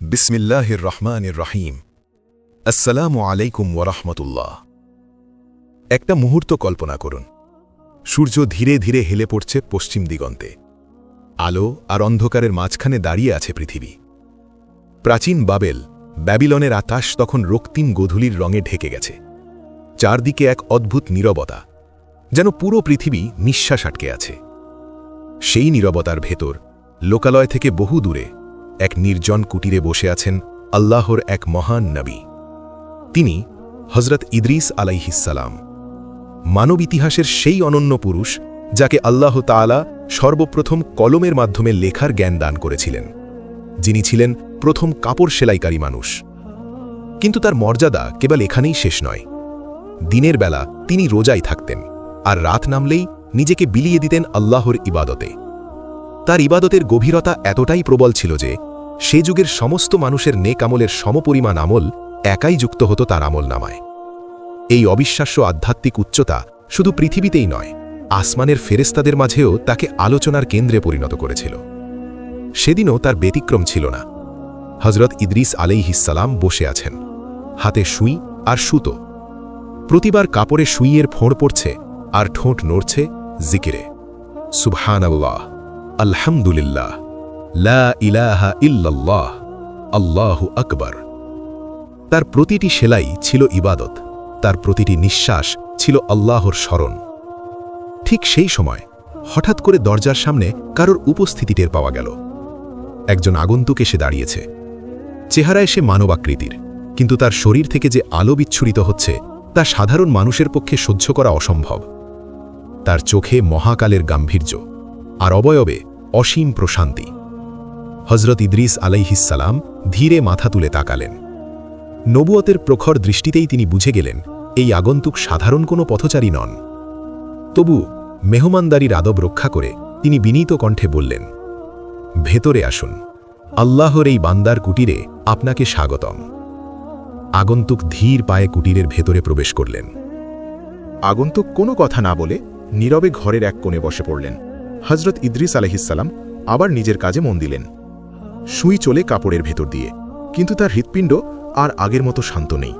বিসমিল্লাহির রহমানির রহিম। আসসালামু আলাইকুম ওয়ারাহমাতুল্লাহ। একটা মুহূর্ত কল্পনা করুন। সূর্য ধীরে ধীরে হেলে পড়ছে পশ্চিম দিগন্তে। আলো আর অন্ধকারের মাঝখানে দাঁড়িয়ে আছে পৃথিবী। প্রাচীন ব্যাবিলনের আকাশ তখন রক্তিম গোধূলির রঙে ঢেকে গেছে। চারদিকে এক অদ্ভুত নীরবতা, যেন পুরো পৃথিবী নিঃশ্বাস আটকে আছে। সেই নীরবতার ভেতর লোকালয় থেকে বহু দূরে এক নির্জন কুটিরে বসে আছেন আল্লাহর এক মহান নবী। তিনি হযরত ইদ্রিস আলাইহিসসালাম, মানব ইতিহাসের সেই অনন্য পুরুষ যাকে আল্লাহ তাআলা সর্বপ্রথম কলমের মাধ্যমে লেখার জ্ঞান দান করেছিলেন, যিনি ছিলেন প্রথম কাপড় সেলাইকারী মানুষ। কিন্তু তার মর্যাদা কেবল এখানেই শেষ নয়। দিনের বেলা তিনি রোজায় থাকতেন, আর রাত নামলেই নিজেকে বিলিয়ে দিতেন আল্লাহর ইবাদতে। তার ইবাদতের গভীরতা এতটাই প্রবল ছিল যে সে যুগের সমস্ত মানুষের নেক আমলের সমপরিমাণ আমল একাই যুক্ত হতো তার আমল নামায়। এই অবিশ্বাস্য আধ্যাত্মিক উচ্চতা শুধু পৃথিবীতেই নয়, আসমানের ফেরেশতাদের মাঝেও তাকে আলোচনার কেন্দ্রে পরিণত করেছিল। সেদিনও তার ব্যতিক্রম ছিল না। হযরত ইদ্রিস আলাইহিসসালাম বসে আছেন, হাতে সুই আর সুতো। প্রতিবার কাপড়ে সুইয়ের ফোঁড় পড়ছে আর ঠোঁট নড়ছে জিকিরে, সুবহানাল্লাহ, আলহামদুলিল্লাহ, লা ইলাহা ইল্লাল্লাহ, আল্লাহু আকবার। তার প্রতিটি সেলাই ছিল ইবাদত, তার প্রতিটি নিঃশ্বাস ছিল আল্লাহর স্মরণ। ঠিক সেই সময় হঠাৎ করে দরজার সামনে কারোর উপস্থিতি টের পাওয়া গেল। একজন আগন্তুক এসে দাঁড়িয়েছে। চেহারায় সে মানবাকৃতির, কিন্তু তার শরীর থেকে যে আলো বিচ্ছুরিত হচ্ছে তা সাধারণ মানুষের পক্ষে সহ্য করা অসম্ভব। তার চোখে মহাকালের গাম্ভীর্য, আর অবয়বে অসীম প্রশান্তি। হযরত ইদ্রিস আলাইহিসসালাম ধীরে মাথা তুলে তাকালেন। নবুয়তের প্রখর দৃষ্টিতেই তিনি বুঝে গেলেন এই আগন্তুক সাধারণ কোনো পথচারী নন। তবু মেহমানদারির আদব রক্ষা করে তিনি বিনীত কণ্ঠে বললেন, ভেতরে আসুন, আল্লাহর এই বান্দার কুটিরে আপনাকে স্বাগতম। আগন্তুক ধীর পায়ে কুটিরের ভেতরে প্রবেশ করলেন। আগন্তুক কোনো কথা না বলে নীরবে ঘরের এক কোণে বসে পড়লেন। হযরত ইদ্রিস আলাইহিসসালাম আবার নিজের কাজে মন দিলেন। সুই চলে কাপড়ের ভেতর দিয়ে, কিন্তু তার হৃৎপিণ্ড আর আগের মতো শান্ত নেই।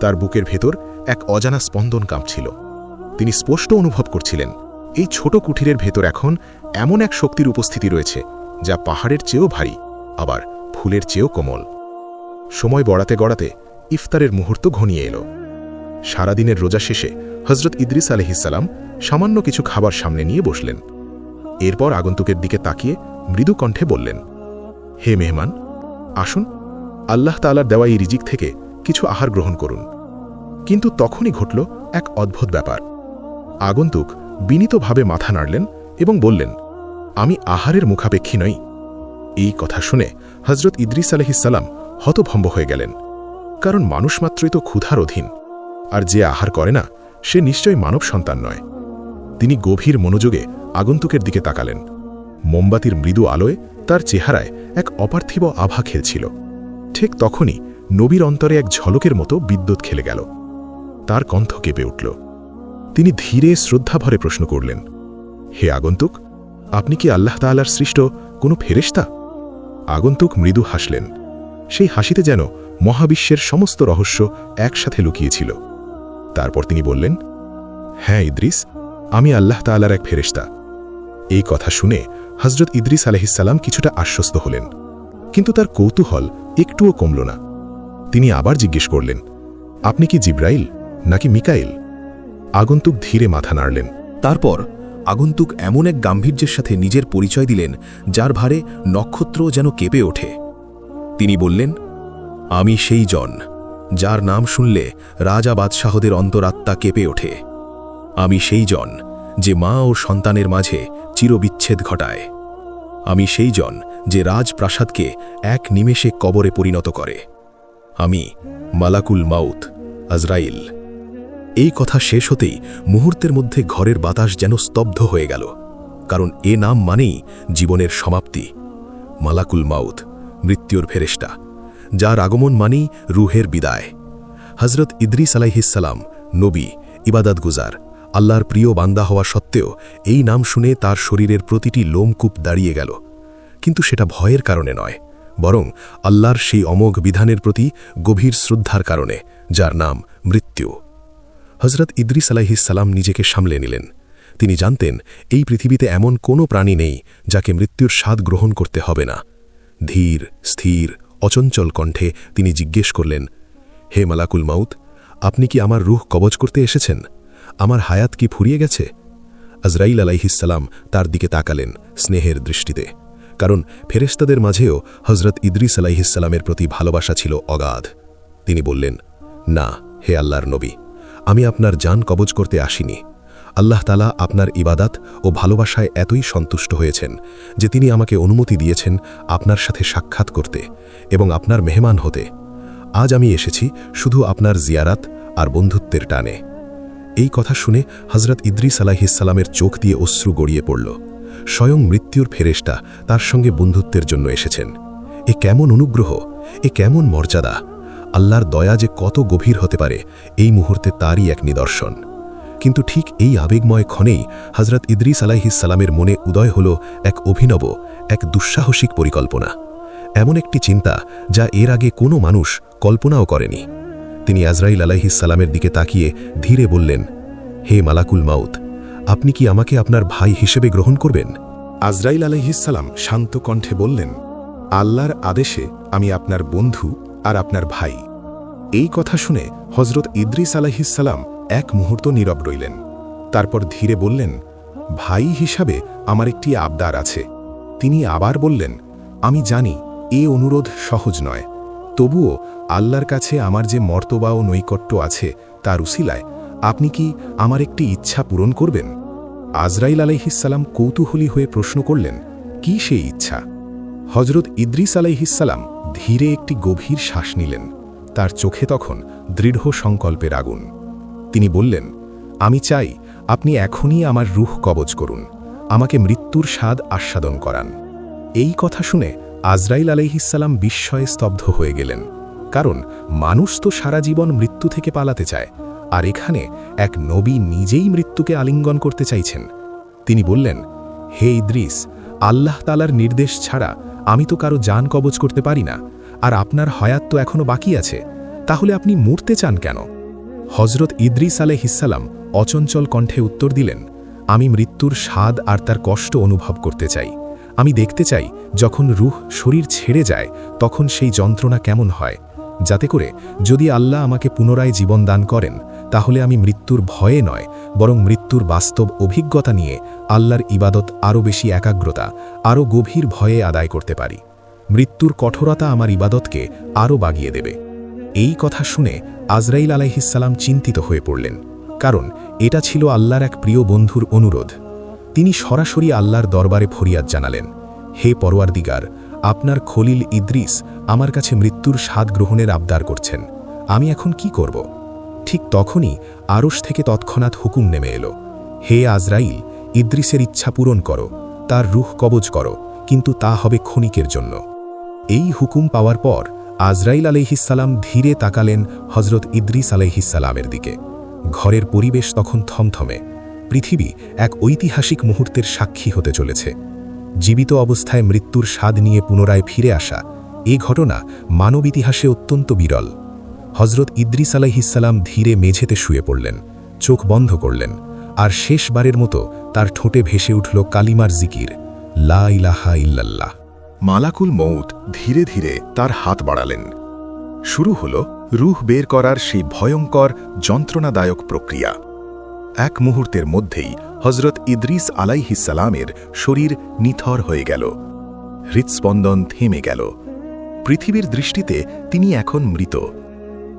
তার বুকের ভেতর এক অজানা স্পন্দন কাঁপছিল। তিনি স্পষ্ট অনুভব করছিলেন এই ছোট কুঠিরের ভেতর এখন এমন এক শক্তির উপস্থিতি রয়েছে যা পাহাড়ের চেয়েও ভারী, আবার ফুলের চেয়েও কোমল। সময় গড়াতে গড়াতে ইফতারের মুহূর্ত ঘনিয়ে এলো। সারাদিনের রোজা শেষে হযরত ইদ্রিস আলাইহিসসালাম সামান্য কিছু খাবার সামনে নিয়ে বসলেন। এরপর আগন্তুকের দিকে তাকিয়ে মৃদু কণ্ঠে বললেন, হে মেহমান, আসুন, আল্লাহ তাআলার দেওয়া এই রিজিক থেকে কিছু আহার গ্রহণ করুন। কিন্তু তখনই ঘটল এক অদ্ভুত ব্যাপার। আগন্তুক বিনীতভাবে মাথা নাড়লেন এবং বললেন, আমি আহারের মুখাপেক্ষী নই। এই কথা শুনে হযরত ইদ্রিস আলাইহিসসালাম হতভম্ব হয়ে গেলেন, কারণ মানুষ মাত্রই তো ক্ষুধার অধীন, আর যে আহার করে না সে নিশ্চয়ই মানব সন্তান নয়। তিনি গভীর মনোযোগে আগন্তুকের দিকে তাকালেন। মোমবাতির মৃদু আলোয় তার চেহারায় এক অপার্থিব আভা খেলছিল। ঠিক তখনই নবীর অন্তরে এক ঝলকের মতো বিদ্যুৎ খেলে গেল। তার কণ্ঠ কেঁপে উঠল। তিনি ধীরে শ্রদ্ধাভরে প্রশ্ন করলেন, হে আগন্তুক, আপনি কি আল্লাহ তাআলার সৃষ্ট কোনো ফেরেশতা? আগন্তুক মৃদু হাসলেন। সেই হাসিতে যেন মহাবিশ্বের সমস্ত রহস্য একসাথে লুকিয়েছিল। তারপর তিনি বললেন, হ্যাঁ ইদ্রিস, আমি আল্লাহ তাআলার এক ফেরেশতা। এই কথা শুনে হযরত ইদ্রিস আলাইহিসসালাম কিছুটা আশ্বস্ত হলেন, কিন্তু তার কৌতূহল একটুও কমল না। তিনি আবার জিজ্ঞেস করলেন, আপনি কি জিব্রাইল নাকি মিকাইল? আগন্তুক ধীরে মাথা নাড়লেন। তারপর আগন্তুক এমন এক গাম্ভীর্যের সাথে নিজের পরিচয় দিলেন যার ভারে নক্ষত্র যেন কেঁপে ওঠে। তিনি বললেন, আমি সেই জন যার নাম শুনলে রাজা বাদশাহদের অন্তরাত্মা কেঁপে ওঠে। আমি সেই জন যে মা ও সন্তানের মাঝে চিরবিচ্ছেদ ঘটায়। আমি সেই জন যে রাজপ্রাসাদকে এক নিমেষে কবরে পরিণত করে। আমি মালাকুল মাউত, আজরাইল। এই কথা শেষ হতেই মুহূর্তের মধ্যে ঘরের বাতাস যেন স্তব্ধ হয়ে গেল, কারণ এ নাম মানেই জীবনের সমাপ্তি। মালাকুল মাউত, মৃত্যুর ফেরেশতা, যার আগমন মানেই রুহের বিদায়। হযরত ইদ্রিস আলাইহিসসালাম নবী, ইবাদতগুজার, আল্লাহর প্রিয় বান্দা হওয়া সত্ত্বেও এই নাম শুনে তার শরীরের প্রতিটি লোমকূপ দাঁড়িয়ে গেল। কিন্তু সেটা ভয়ের কারণে নয়, বরং আল্লাহর সেই অমোঘ বিধানের প্রতি গভীর শ্রদ্ধার কারণে, যার নাম মৃত্যু। হজরত ইদ্রিস আলাইহিসসালাম নিজেকে সামলে নিলেন। তিনি জানতেন এই পৃথিবীতে এমন কোনো প্রাণী নেই যাকে মৃত্যুর স্বাদ গ্রহণ করতে হবে না। ধীর, স্থির, অচঞ্চল কণ্ঠে তিনি জিজ্ঞেস করলেন, হে মালাকুল মাউত, আপনি কি আমার রূহ কবজ করতে এসেছেন? আমার হায়াত কি ফুরিয়ে গেছে? আজরাইল আলাইহিসসালাম তার দিকে তাকালেন স্নেহের দৃষ্টিতে, কারণ ফেরেশতাদের মাঝেও হজরত ইদ্রিস আলাইহিসসালামের প্রতি ভালোবাসা ছিল অগাধ। তিনি বললেন, না হে আল্লাহর নবী, আমি আপনার জান কবজ করতে আসিনি। আল্লাহ তাআলা আপনার ইবাদাত ও ভালোবাসায় এতই সন্তুষ্ট হয়েছেন যে তিনি আমাকে অনুমতি দিয়েছেন আপনার সাথে সাক্ষাৎ করতে এবং আপনার মেহমান হতে। আজ আমি এসেছি শুধু আপনার জিয়ারাত আর বন্ধুত্বের টানে। এই কথা শুনে হজরত ইদ্রিস আলাইহিসসালামের চোখ দিয়ে অশ্রু গড়িয়ে পড়ল। স্বয়ং মৃত্যুর ফেরেশতা তার সঙ্গে বন্ধুত্বের জন্য এসেছেন। এ কেমন অনুগ্রহ, এ কেমন মর্যাদা! আল্লাহর দয়া যে কত গভীর হতে পারে এই মুহূর্তে তারই এক নিদর্শন। কিন্তু ঠিক এই আবেগময় ক্ষণেই হজরত ইদ্রিস আলাইহিসসালামের মনে উদয় হল এক অভিনব, এক দুঃসাহসিক পরিকল্পনা, এমন একটি চিন্তা যা এর আগে কোনো মানুষ কল্পনাও করেনি। তিনি আজরাইল আলাইহিসসালামের দিকে তাকিয়ে ধীরে বললেন, হে মালাকুল মাউত, আপনি কি আমাকে আপনার ভাই হিসেবে গ্রহণ করবেন? আজরাইল আলাইহিসসালাম শান্ত কণ্ঠে বললেন, আল্লাহর আদেশে আমি আপনার বন্ধু আর আপনার ভাই। এই কথা শুনে হজরত ইদ্রিস আলাইহিসসালাম এক মুহূর্ত নীরব রইলেন। তারপর ধীরে বললেন, ভাই হিসাবে আমার একটি আবদার আছে। তিনি আবার বললেন, আমি জানি এ অনুরোধ সহজ নয়, তবুও আল্লাহর কাছে আমার যে মর্তবা ও নৈকট্য আছে তার উসিলায় আপনি কি আমার একটি ইচ্ছা পূরণ করবেন? আজরাইল আলাইহিসসালাম কৌতূহলী হয়ে প্রশ্ন করলেন, কি সেই ইচ্ছা? হজরত ইদ্রিস আলাইহিসসালাম ধীরে একটি গভীর শ্বাস নিলেন। তার চোখে তখন দৃঢ় সংকল্পের আগুন। তিনি বললেন, আমি চাই আপনি এখনই আমার রূহ কবজ করুন, আমাকে মৃত্যুর স্বাদ আস্বাদন করান। এই কথা শুনে আজরাইল আলাইহিসসালাম বিস্ময়ে স্তব্ধ হয়ে গেলেন, কারণ মানুষ তো সারা জীবন মৃত্যু থেকে পালাতে চায়, আর এখানে এক নবী নিজেই মৃত্যুকে আলিঙ্গন করতে চাইছেন। তিনি বললেন, হে ইদ্রিস, আল্লাহ তাআলার নির্দেশ ছাড়া আমি তো কারো জান কবজ করতে পারি না, আর আপনার হায়াত তো এখনো বাকি আছে, তাহলে আপনি মরতে চান কেন? হজরত ইদ্রিস আলাইহিসসালাম অচঞ্চল কণ্ঠে উত্তর দিলেন, আমি মৃত্যুর স্বাদ আর তার কষ্ট অনুভব করতে চাই। আমি দেখতে চাই যখন রূহ শরীর ছেড়ে যায় তখন সেই যন্ত্রণা কেমন হয়, যাতে করে যদি আল্লাহ আমাকে পুনরায় জীবন দান করেন তাহলে আমি মৃত্যুর ভয়ে নয়, বরং মৃত্যুর বাস্তব অভিজ্ঞতা নিয়ে আল্লাহর ইবাদত আরও বেশি একাগ্রতা, আরও গভীর ভয়ে আদায় করতে পারি। মৃত্যুর কঠোরতা আমার ইবাদতকে আরও বাগিয়ে দেবে। এই কথা শুনে আজরাইল আলাইহিসসালাম চিন্তিত হয়ে পড়লেন, কারণ এটা ছিল আল্লাহর এক প্রিয় বন্ধুর অনুরোধ। তিনি সরাসরি আল্লাহর দরবারে ফরিয়াদ জানালেন, হে পরওয়ারদিগার, আপনার খলিল ইদ্রিস আমার কাছে মৃত্যুর স্বাদ গ্রহণের আবদার করছেন, আমি এখন কি করব? ঠিক তখনই আরশ থেকে তৎক্ষণাৎ হুকুম নেমে এলো, হে আজরাইল, ইদ্রিসের ইচ্ছা পূরণ করো, তার রূহ কবজ করো, কিন্তু তা হবে ক্ষণিকের জন্য। এই হুকুম পাওয়ার পর আজরাইল আলাইহিসসালাম ধীরে তাকালেন হজরত ইদ্রিস আলাইহিসসালামের দিকে। ঘরের পরিবেশ তখন থমথমে। পৃথিবী এক ঐতিহাসিক মুহূর্তের সাক্ষী হতে চলেছে। জীবিত অবস্থায় মৃত্যুর স্বাদ নিয়ে পুনরায় ফিরে আসা এ ঘটনা মানব ইতিহাসে অত্যন্ত বিরল। হজরত ইদ্রিস আলাইহিসসালাম ধীরে মেঝেতে শুয়ে পড়লেন, চোখ বন্ধ করলেন, আর শেষবারের মতো তার ঠোঁটে ভেসে উঠল কালিমার জিকির, লা ইলাহা ইল্লাল্লাহ। মালাকুল মউত ধীরে ধীরে তার হাত বাড়ালেন। শুরু হল রূহ বের করার সেই ভয়ঙ্কর যন্ত্রণাদায়ক প্রক্রিয়া। এক মুহূর্তের মধ্যেই হজরত ইদ্রিস আলাইহিসসালামের শরীর নিথর হয়ে গেল, হৃৎস্পন্দন থেমে গেল। পৃথিবীর দৃষ্টিতে তিনি এখন মৃত।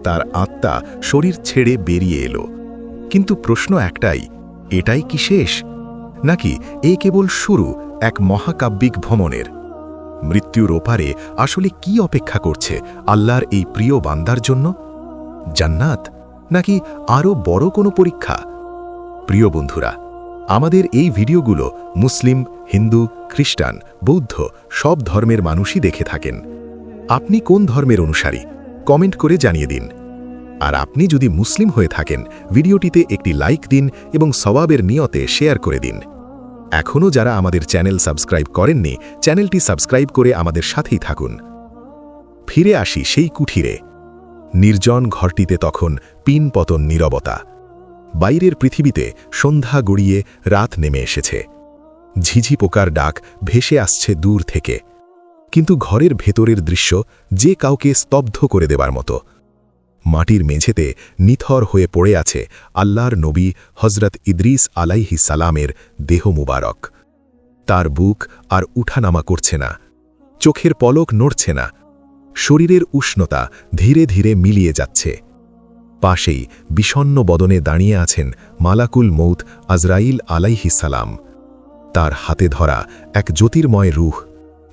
তার আত্মা শরীর ছেড়ে বেরিয়ে এলো। কিন্তু প্রশ্ন একটাই, এটাই কি শেষ, নাকি এ কেবল শুরু এক মহাকাব্যিক ভ্রমণের? মৃত্যুর ওপারে আসলে কি অপেক্ষা করছে আল্লাহর এই প্রিয় বান্দার জন্য? জান্নাত, নাকি আরও বড় কোনো পরীক্ষা? প্রিয় বন্ধুরা, আমাদের এই ভিডিওগুলো মুসলিম, হিন্দু, খ্রিস্টান, বৌদ্ধ সব ধর্মের মানুষই দেখে থাকেন। আপনি কোন ধর্মের অনুসারী কমেন্ট করে জানিয়ে দিন। আর আপনি যদি মুসলিম হয়ে থাকেন ভিডিওটিতে একটি লাইক দিন এবং সওয়াবের নিয়তে শেয়ার করে দিন। এখনও যারা আমাদের চ্যানেল সাবস্ক্রাইব করেননি, চ্যানেলটি সাবস্ক্রাইব করে আমাদের সাথেই থাকুন। ফিরে আসি সেই কুঠিরে। নির্জন ঘরটিতে তখন পিনপতন নীরবতা। বাইরের পৃথিবীতে সন্ধ্যা গড়িয়ে রাত নেমে এসেছে। ঝিঝি পোকার ডাক ভেসে আসছে দূর থেকে। কিন্তু ঘরের ভেতরের দৃশ্য যে কাউকে স্তব্ধ করে দেবার মতো। মাটির মেঝেতে নিথর হয়ে পড়ে আছে আল্লাহর নবী হজরত ইদ্রিস আলাইহিস সালামের দেহ মুবারক। তার বুক আর উঠানামা করছে না, চোখের পলক নড়ছে না, শরীরের উষ্ণতা ধীরে ধীরে মিলিয়ে যাচ্ছে। পাশেই বিষণ্ণ বদনে দাঁড়িয়ে আছেন মালাকুল মৌত আজরাইল আলাইহিস সালাম। তার হাতে ধরা এক জ্যোতির্ময় রূহ,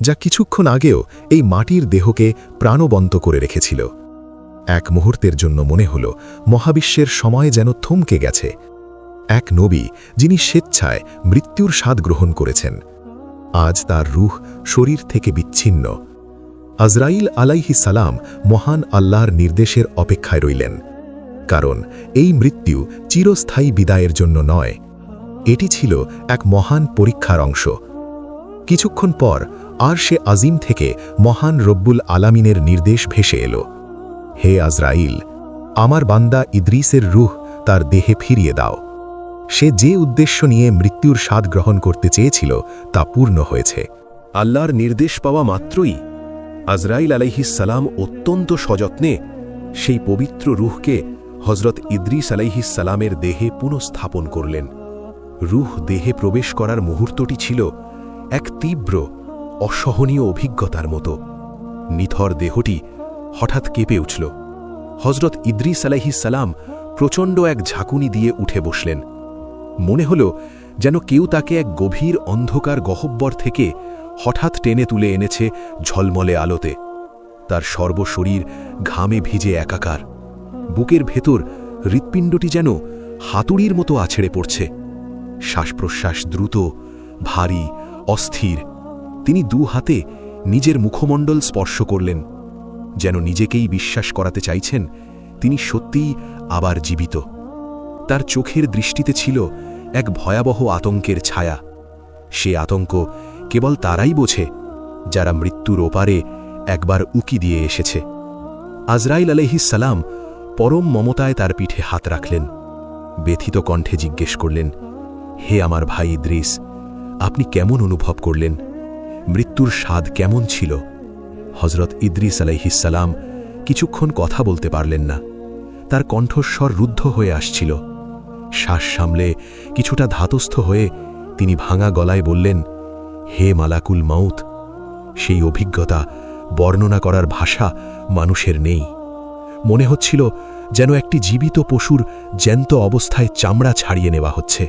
যা কিছুক্ষণ আগেও এই মাটির দেহকে প্রাণবন্ত করে রেখেছিল। এক মুহূর্তের জন্য মনে হল মহাবিশ্বের সময় যেন থমকে গেছে। এক নবী যিনি স্বেচ্ছায় মৃত্যুর স্বাদ গ্রহণ করেছেন, আজ তার রূহ শরীর থেকে বিচ্ছিন্ন। আজরাইল আলাইহিস সালাম মহান আল্লাহর নির্দেশের অপেক্ষায় রইলেন, কারণ এই মৃত্যু চিরস্থায়ী বিদায়ের জন্য নয়, এটি ছিল এক মহান পরীক্ষার অংশ। কিছুক্ষণ পর আরশে আজিম থেকে মহান রব্বুল আলামিনের নির্দেশ ভেসে এলো, হে আজরাইল, আমার বান্দা ইদ্রিসের রূহ তার দেহে ফিরিয়ে দাও। সে যে উদ্দেশ্য নিয়ে মৃত্যুর স্বাদ গ্রহণ করতে চেয়েছিল তা পূর্ণ হয়েছে। আল্লাহর নির্দেশ পাওয়া মাত্রই আজরাইল আলাইহিস সালাম অত্যন্ত সযত্নে সেই পবিত্র রূহকে হজরত ইদ্রিস আলাইহিস সালামের দেহে পুনঃস্থাপন করলেন। রূহ দেহে প্রবেশ করার মুহূর্তটি ছিল এক তীব্র অসহনীয় অভিজ্ঞতার মতো। নিথর দেহটি হঠাৎ কেঁপে উঠল। হজরত ইদ্রিস আলাইহিস সালাম প্রচণ্ড এক ঝাঁকুনি দিয়ে উঠে বসলেন। মনে হল যেন কেউ তাকে এক গভীর অন্ধকার গহ্বর থেকে হঠাৎ টেনে তুলে এনেছে ঝলমলে আলোতে। তার সর্বশরীর ঘামে ভিজে একাকার। বুকের ভেতর হৃৎপিণ্ডটি যেন হাতুড়ির মতো আছড়ে পড়ছে। শ্বাসপ্রশ্বাস দ্রুত, ভারী, অস্থির। তিনি দু হাতে নিজের মুখমণ্ডল স্পর্শ করলেন, যেন নিজেকেই বিশ্বাস করাতে চাইছেন তিনি সত্যিই আবার জীবিত। তার চোখের দৃষ্টিতে ছিল এক ভয়াবহ আতঙ্কের ছায়া। সে আতঙ্ক কেবল তারাই বোঝে যারা মৃত্যুর ওপারে একবার উকি দিয়ে এসেছে। আজরাইল আলাইহিস সালাম পরম মমতায় তার পিঠে হাত রাখলেন, ব্যথিত কণ্ঠে জিজ্ঞেস করলেন, হে আমার ভাই ইদ্রিস, আপনি কেমন অনুভব করলেন? মৃত্যুর স্বাদ কেমন ছিল? হজরত ইদ্রিস আলাইহিস সালাম কিছুক্ষণ কথা বলতে পারলেন না। তার কণ্ঠস্বর রুদ্ধ হয়ে আসছিল। শ্বাস সামলে কিছুটা ধাতস্থ হয়ে তিনি ভাঙা গলায় বললেন, হে মালাকুল মৌত, সেই অভিজ্ঞতা বর্ণনা করার ভাষা মানুষের নেই। মনে হচ্ছিল যেন একটি জীবিত পশুর জ্যান্ত অবস্থায় চামড়া ছাড়িয়ে নেওয়া হচ্ছে।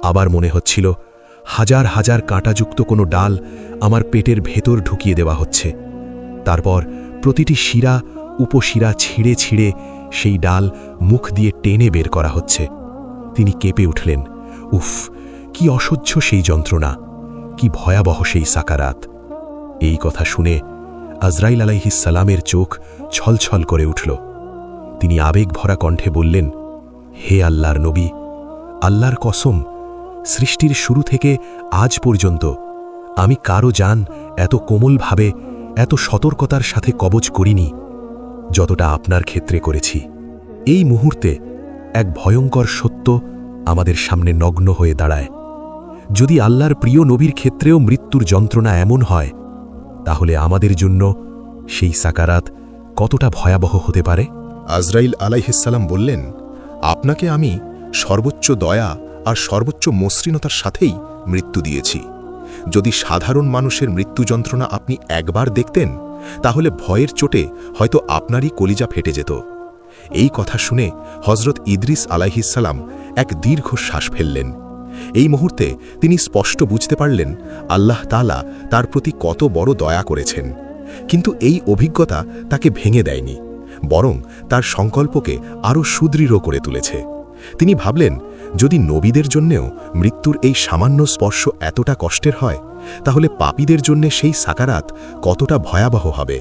আবার মনে হচ্ছিল হাজার হাজার কাঁটাযুক্ত কোনো ডাল আমার পেটের ভেতর ঢুকিয়ে দেওয়া হচ্ছে। তারপর প্রতিটি শিরা উপশিরা ছিঁড়ে ছিঁড়ে সেই ডাল মুখ দিয়ে টেনে বের করা হচ্ছে। তিনি কেঁপে উঠলেন, উফ, কি অসহ্য সেই যন্ত্রণা, কি ভয়াবহ সেই সাকারাত। এই কথা শুনে আজরাইল আলাইহিস সালামের চোখ ছলছল করে উঠল। তিনি আবেগ ভরা কণ্ঠে বললেন, হে আল্লাহর নবী, আল্লাহর কসম, সৃষ্টির শুরু থেকে আজ পর্যন্ত আমি কারো জান এত কোমলভাবে, এত সতর্কতার সাথে কবজ করিনি যতটা আপনার ক্ষেত্রে করেছি। এই মুহূর্তে এক ভয়ঙ্কর সত্য আমাদের সামনে নগ্ন হয়ে দাঁড়ায়। যদি আল্লাহর প্রিয় নবীর ক্ষেত্রেও মৃত্যুর যন্ত্রণা এমন হয়, তাহলে আমাদের জন্য সেই সাকারাত কতটা ভয়াবহ হতে পারে? আজরাইল আলাইহিস সালাম বললেন, আপনাকে আমি সর্বোচ্চ দয়া আর সর্বোচ্চ মসৃণতার সাথেই মৃত্যু দিয়েছি। যদি সাধারণ মানুষের মৃত্যু যন্ত্রণা আপনি একবার দেখতেন, তাহলে ভয়ের চোটে হয়তো আপনারই কলিজা ফেটে যেত। এই কথা শুনে হজরত ইদ্রিস আলাইহিস সালাম এক দীর্ঘ শ্বাস ফেললেন। এই মুহূর্তে তিনি স্পষ্ট বুঝতে পারলেন আল্লাহ তাআলা তার প্রতি কত বড় দয়া করেছেন। কিন্তু এই অভিজ্ঞতা তাকে ভেঙে দেয়নি, বরং তার সংকল্পকে আরও সুদৃঢ় করে তুলেছে। তিনি ভাবলেন, যদি নবীদের জন্যেও মৃত্যুর এই সামান্য স্পর্শ এতটা কষ্টের হয়, তাহলে পাপীদের জন্য সেই সাকারাত কতটা ভয়াবহ হবে।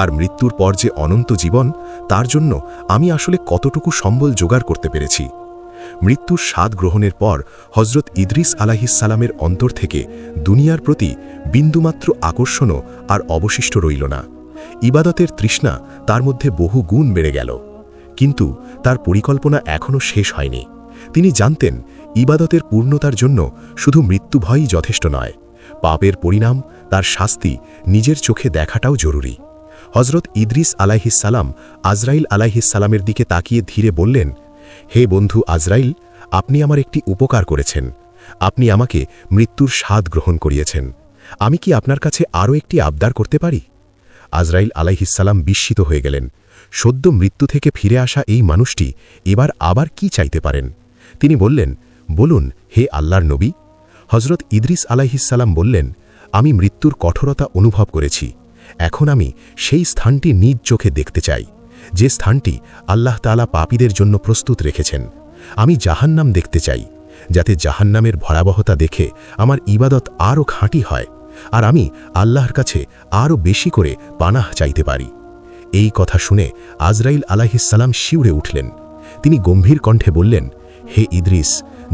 আর মৃত্যুর পর যে অনন্ত জীবন, তার জন্য আমি আসলে কতটুকু সম্বল জোগাড় করতে পেরেছি। মৃত্যুর স্বাদ গ্রহণের পর হজরত ইদ্রিস আলাইহিস সালামের অন্তর থেকে দুনিয়ার প্রতি বিন্দুমাত্র আকর্ষণও আর অবশিষ্ট রইল না। ইবাদতের তৃষ্ণা তার মধ্যে বহু গুণ বেড়ে গেল। কিন্তু তার পরিকল্পনা এখনও শেষ হয়নি। তিনি জানতেন ইবাদতের পূর্ণতার জন্য শুধু মৃত্যু ভয়ই যথেষ্ট নয়, পাপের পরিণাম, তার শাস্তি নিজের চোখে দেখাটাও জরুরি। হজরত ইদ্রিস আলাইহিসসালাম আজরাইল আলাইহিসসালামের দিকে তাকিয়ে ধীরে বললেন, হে বন্ধু আজরাইল, আপনি আমার একটি উপকার করেছেন। আপনি আমাকে মৃত্যুর স্বাদ গ্রহণ করিয়েছেন। আমি কি আপনার কাছে আরও একটি আবদার করতে পারি? আজরাইল আলাইহিসসালাম বিস্মিত হয়ে গেলেন। সদ্য মৃত্যু থেকে ফিরে আসা এই মানুষটি এবার আবার কি চাইতে পারেন? তিনি বললেন, বলুন হে আল্লাহর নবী। হজরত ইদ্রিস আলাইহিসসালাম বললেন, আমি মৃত্যুর কঠোরতা অনুভব করেছি। এখন আমি সেই স্থানটি নিজ চোখে দেখতে চাই, যে স্থানটি আল্লাহ তাআলা পাপীদের জন্য প্রস্তুত রেখেছেন। আমি জাহান্নাম দেখতে চাই, যাতে জাহান্নামের ভয়াবহতা দেখে আমার ইবাদত আরও খাঁটি হয়, আর আমি আল্লাহর কাছে আরও বেশি করে পানাহ চাইতে পারি। এই কথা শুনে আজরাইল আলাইহিসসালাম শিউরে উঠলেন। তিনি গম্ভীর কণ্ঠে বললেন, হে ইদ্রিস,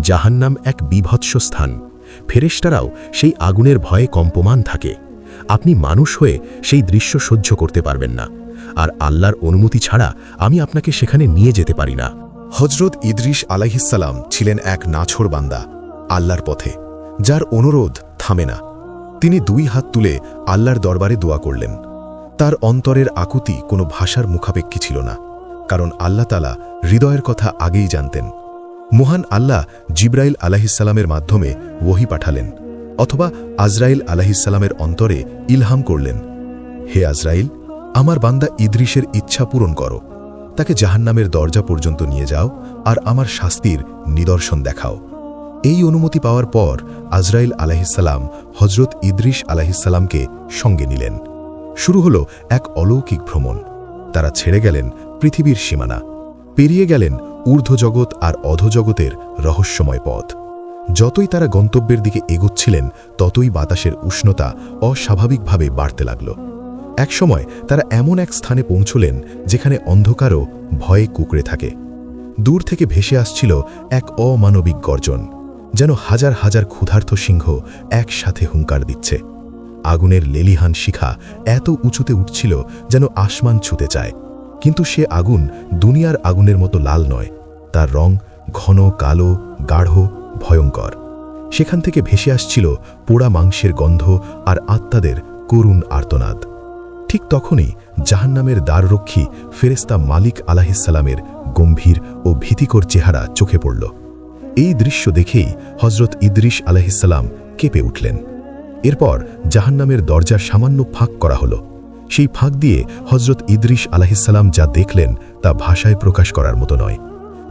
জাহান্নাম এক বিভৎস স্থান। ফেরেশতারাও সেই আগুনের ভয়ে কম্পমান থাকে। আপনি মানুষ হয়ে সেই দৃশ্য সহ্য করতে পারবেন না, আর আল্লাহর অনুমতি ছাড়া আমি আপনাকে সেখানে নিয়ে যেতে পারি না। হজরত ইদ্রিস আলাইহিসসালাম ছিলেন এক নাছোড় বান্দা আল্লাহর পথে, যার অনুরোধ থামে না। তিনি 2 হাত তুলে আল্লাহর দরবারে দোয়া করলেন। তার অন্তরের আকুতি কোনো ভাষার মুখাপেক্ষী ছিল না, কারণ আল্লাহ তাআলা হৃদয়ের কথা আগেই জানতেন। মহান আল্লাহ জিব্রাইল আলাইহিসসালামের মাধ্যমে ওহী পাঠালেন, অথবা আজরাইল আলাইহিসসালামের অন্তরে ইলহাম করলেন, হে আজরাইল, আমার বান্দা ইদ্রিসের ইচ্ছা পূরণ করো। তাকে জাহান্নামের দরজা পর্যন্ত নিয়ে যাও আর আমার শাস্তির নিদর্শন দেখাও। এই অনুমতি পাওয়ার পর আজরাইল আলাইহিসসালাম হজরত ইদ্রিস আলাইহিসসালামকে সঙ্গে নিলেন। শুরু হলো এক অলৌকিক ভ্রমণ। তারা ছেড়ে গেলেন পৃথিবীর সীমানা, পেরিয়ে গেলেন ঊর্ধ্বজগৎ আর অধোজগতের রহস্যময় পথ। যতই তারা গন্তব্যের দিকে এগোচ্ছিলেন, ততই বাতাসের উষ্ণতা অস্বাভাবিকভাবে বাড়তে লাগল। একসময় তারা এমন এক স্থানে পৌঁছলেন যেখানে অন্ধকারও ভয়ে কুঁকড়ে থাকে। দূর থেকে ভেসে আসছিল এক অমানবিক গর্জন, যেন হাজার হাজার ক্ষুধার্ত সিংহ একসাথে হুঙ্কার দিচ্ছে। আগুনের লেলিহান শিখা এত উঁচুতে উঠছিল যেন আসমান ছুঁতে চায়, কিন্তু সে আগুন দুনিয়ার আগুনের মতো লাল নয়। তার রং ঘন কালো, গাঢ়, ভয়ঙ্কর। সেখান থেকে ভেসে আসছিল পোড়া মাংসের গন্ধ আর আত্মাদের করুণ আর্তনাদ। ঠিক তখনই জাহান্নামের দ্বাররক্ষী ফেরেশতা মালিক আলাইহিসসালামের গম্ভীর ও ভীতিকর চেহারা চোখে পড়ল। এই দৃশ্য দেখেই হজরত ইদ্রিস আলাইহিসসালাম কেঁপে উঠলেন। এরপর জাহান্নামের দরজার সামান্য ফাঁক করা হলো। সেই ফাঁক দিয়ে হজরত ইদ্রিস আলাইহিসসালাম যা দেখলেন তা ভাষায় প্রকাশ করার মতো নয়।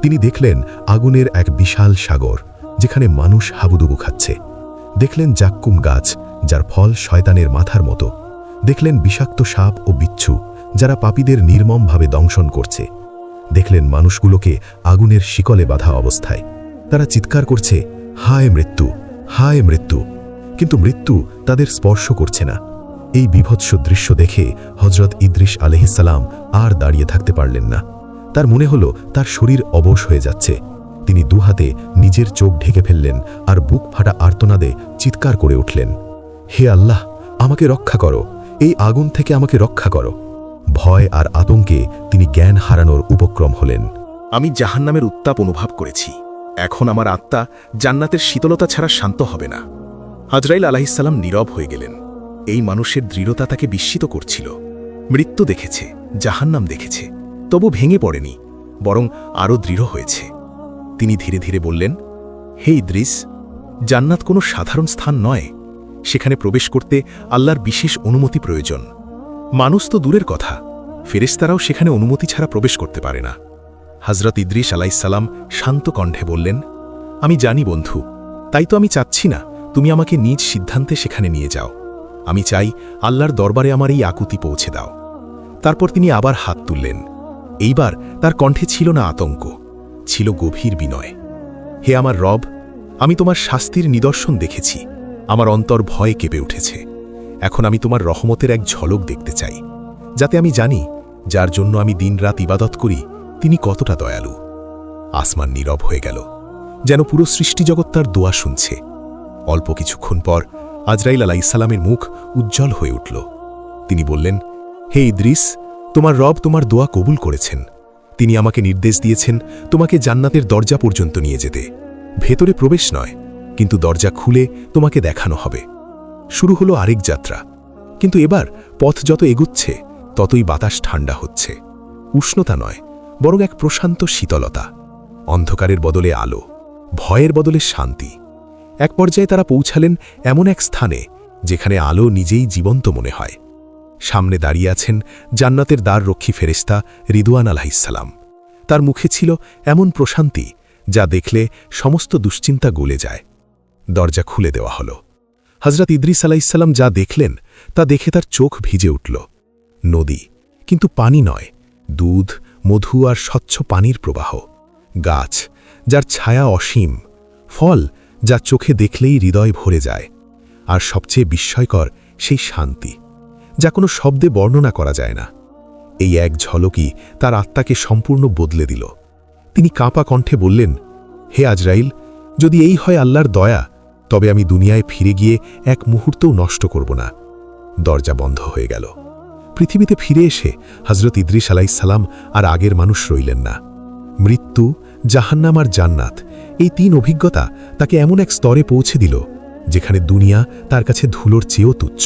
তিনি দেখলেন আগুনের এক বিশাল সাগর, যেখানে মানুষ হাবুডুবু খাচ্ছে। দেখলেন জাক্কুম গাছ, যার ফল শয়তানের মাথার মতো। দেখলেন বিষাক্ত সাপ ও বিচ্ছু, যারা পাপীদের নির্মমভাবে দংশন করছে। দেখলেন মানুষগুলোকে আগুনের শিকলে বাঁধা অবস্থায়। তারা চিৎকার করছে, হায় মৃত্যু, হায় মৃত্যু, কিন্তু মৃত্যু তাদের স্পর্শ করছে না। এই বিভৎস দৃশ্য দেখে হজরত ইদ্রিস আলাইহিসসালাম আর দাঁড়িয়ে থাকতে পারলেন না। তার মনে হলো তার শরীর অবশ হয়ে যাচ্ছে। তিনি 2 হাতে নিজের চোখ ঢেকে ফেললেন আর বুক ফাটা আর্তনাদে চিৎকার করে উঠলেন, হে আল্লাহ, আমাকে রক্ষা করো, এই আগুন থেকে আমাকে রক্ষা করো। ভয় আর আতঙ্কে তিনি জ্ঞান হারানোর উপক্রম হলেন। আমি জাহান্নামের উত্তাপ অনুভব করেছি। এখন আমার আত্মা জান্নাতের শীতলতা ছাড়া শান্ত হবে না। আজরাইল আলাইহিসসালাম নীরব হয়ে গেলেন। এই মানুষের দৃঢ়তা তাকে বিস্মিত করছিল। মৃত্যু দেখেছে, জাহান্নাম দেখেছে, তবু ভেঙে পড়েনি, বরং আরও দৃঢ় হয়েছে। তিনি ধীরে ধীরে বললেন, হে ইদ্রিস, জান্নাত কোনো সাধারণ স্থান নয়। সেখানে প্রবেশ করতে আল্লাহর বিশেষ অনুমতি প্রয়োজন। মানুষ তো দূরের কথা, ফেরেশতারাও সেখানে অনুমতি ছাড়া প্রবেশ করতে পারে না। হযরত ইদ্রিস আলাইহিসসালাম শান্ত কণ্ঠে বললেন, আমি জানি বন্ধু, তাই তো আমি চাচ্ছি না তুমি আমাকে নিজ সিদ্ধান্তে সেখানে নিয়ে যাও। আমি চাই আল্লাহর দরবারে আমার এই আকুতি পৌঁছে দাও। তারপর তিনি আবার হাত তুললেন। এইবার তার কণ্ঠে ছিল না আতঙ্ক, ছিল গভীর বিনয়। হে আমার রব, আমি তোমার শাস্তির নিদর্শন দেখেছি। আমার অন্তর ভয়ে কেঁপে উঠেছে। এখন আমি তোমার রহমতের এক ঝলক দেখতে চাই, যাতে আমি জানি যার জন্য আমি দিনরাত ইবাদত করি তিনি কতটা দয়ালু। আসমান নীরব হয়ে গেল, যেন পুরো সৃষ্টিজগৎ তার দোয়া শুনছে। অল্প কিছুক্ষণ পর আজরাইল আলাইহিসসালামের মুখ উজ্জ্বল হয়ে উঠল। তিনি বললেন, হে ইদ্রিস, তোমার রব তোমার দোয়া কবুল করেছেন। তিনি আমাকে নির্দেশ দিয়েছেন তোমাকে জান্নাতের দরজা পর্যন্ত নিয়ে যেতে। ভেতরে প্রবেশ নয়, কিন্তু দরজা খুলে তোমাকে দেখানো হবে। শুরু হলো আরেক যাত্রা, কিন্তু এবার পথ যত এগুচ্ছে ততই বাতাস ঠান্ডা হচ্ছে। উষ্ণতা নয়, বরং এক প্রশান্ত শীতলতা। অন্ধকারের বদলে আলো, ভয়ের বদলে শান্তি। এক পর্যায়ে তারা পৌঁছালেন এমন এক স্থানে যেখানে আলো নিজেই জীবন্ত মনে হয়। সামনে দাঁড়িয়ে আছেন জান্নাতের দ্বাররক্ষী ফেরেশতা রিদওয়ান আলাইহিসসালাম। তার মুখে ছিল এমন প্রশান্তি যা দেখলে সমস্ত দুশ্চিন্তা গলে যায়। দরজা খুলে দেওয়া হল। হযরত ইদ্রিস আলাইহিসসালাম যা দেখলেন তা দেখে তার চোখ ভিজে উঠল। নদী, কিন্তু পানি নয়, দুধ, মধু আর স্বচ্ছ পানির প্রবাহ। গাছ, যার ছায়া অসীম। ফল, যা চোখে দেখলেই হৃদয় ভরে যায়। আর সবচেয়ে বিস্ময়কর সেই শান্তি, যা কোনো শব্দে বর্ণনা করা যায় না। এই এক ঝলকই তার আত্মাকে সম্পূর্ণ বদলে দিল। তিনি কাঁপা কণ্ঠে বললেন, হে আজরাইল, যদি এই হয় আল্লাহর দয়া, তবে আমি দুনিয়ায় ফিরে গিয়ে এক মুহূর্তও নষ্ট করব না। দরজা বন্ধ হয়ে গেল। পৃথিবীতে ফিরে এসে হযরত ইদ্রিস আলাইহিসসালাম আর আগের মানুষ রইলেন না। মৃত্যু, জাহান্নাম আর জান্নাত, এই তিন অভিজ্ঞতা তাকে এমন এক স্তরে পৌঁছে দিল যেখানে দুনিয়া তার কাছে ধুলোর চেয়েও তুচ্ছ।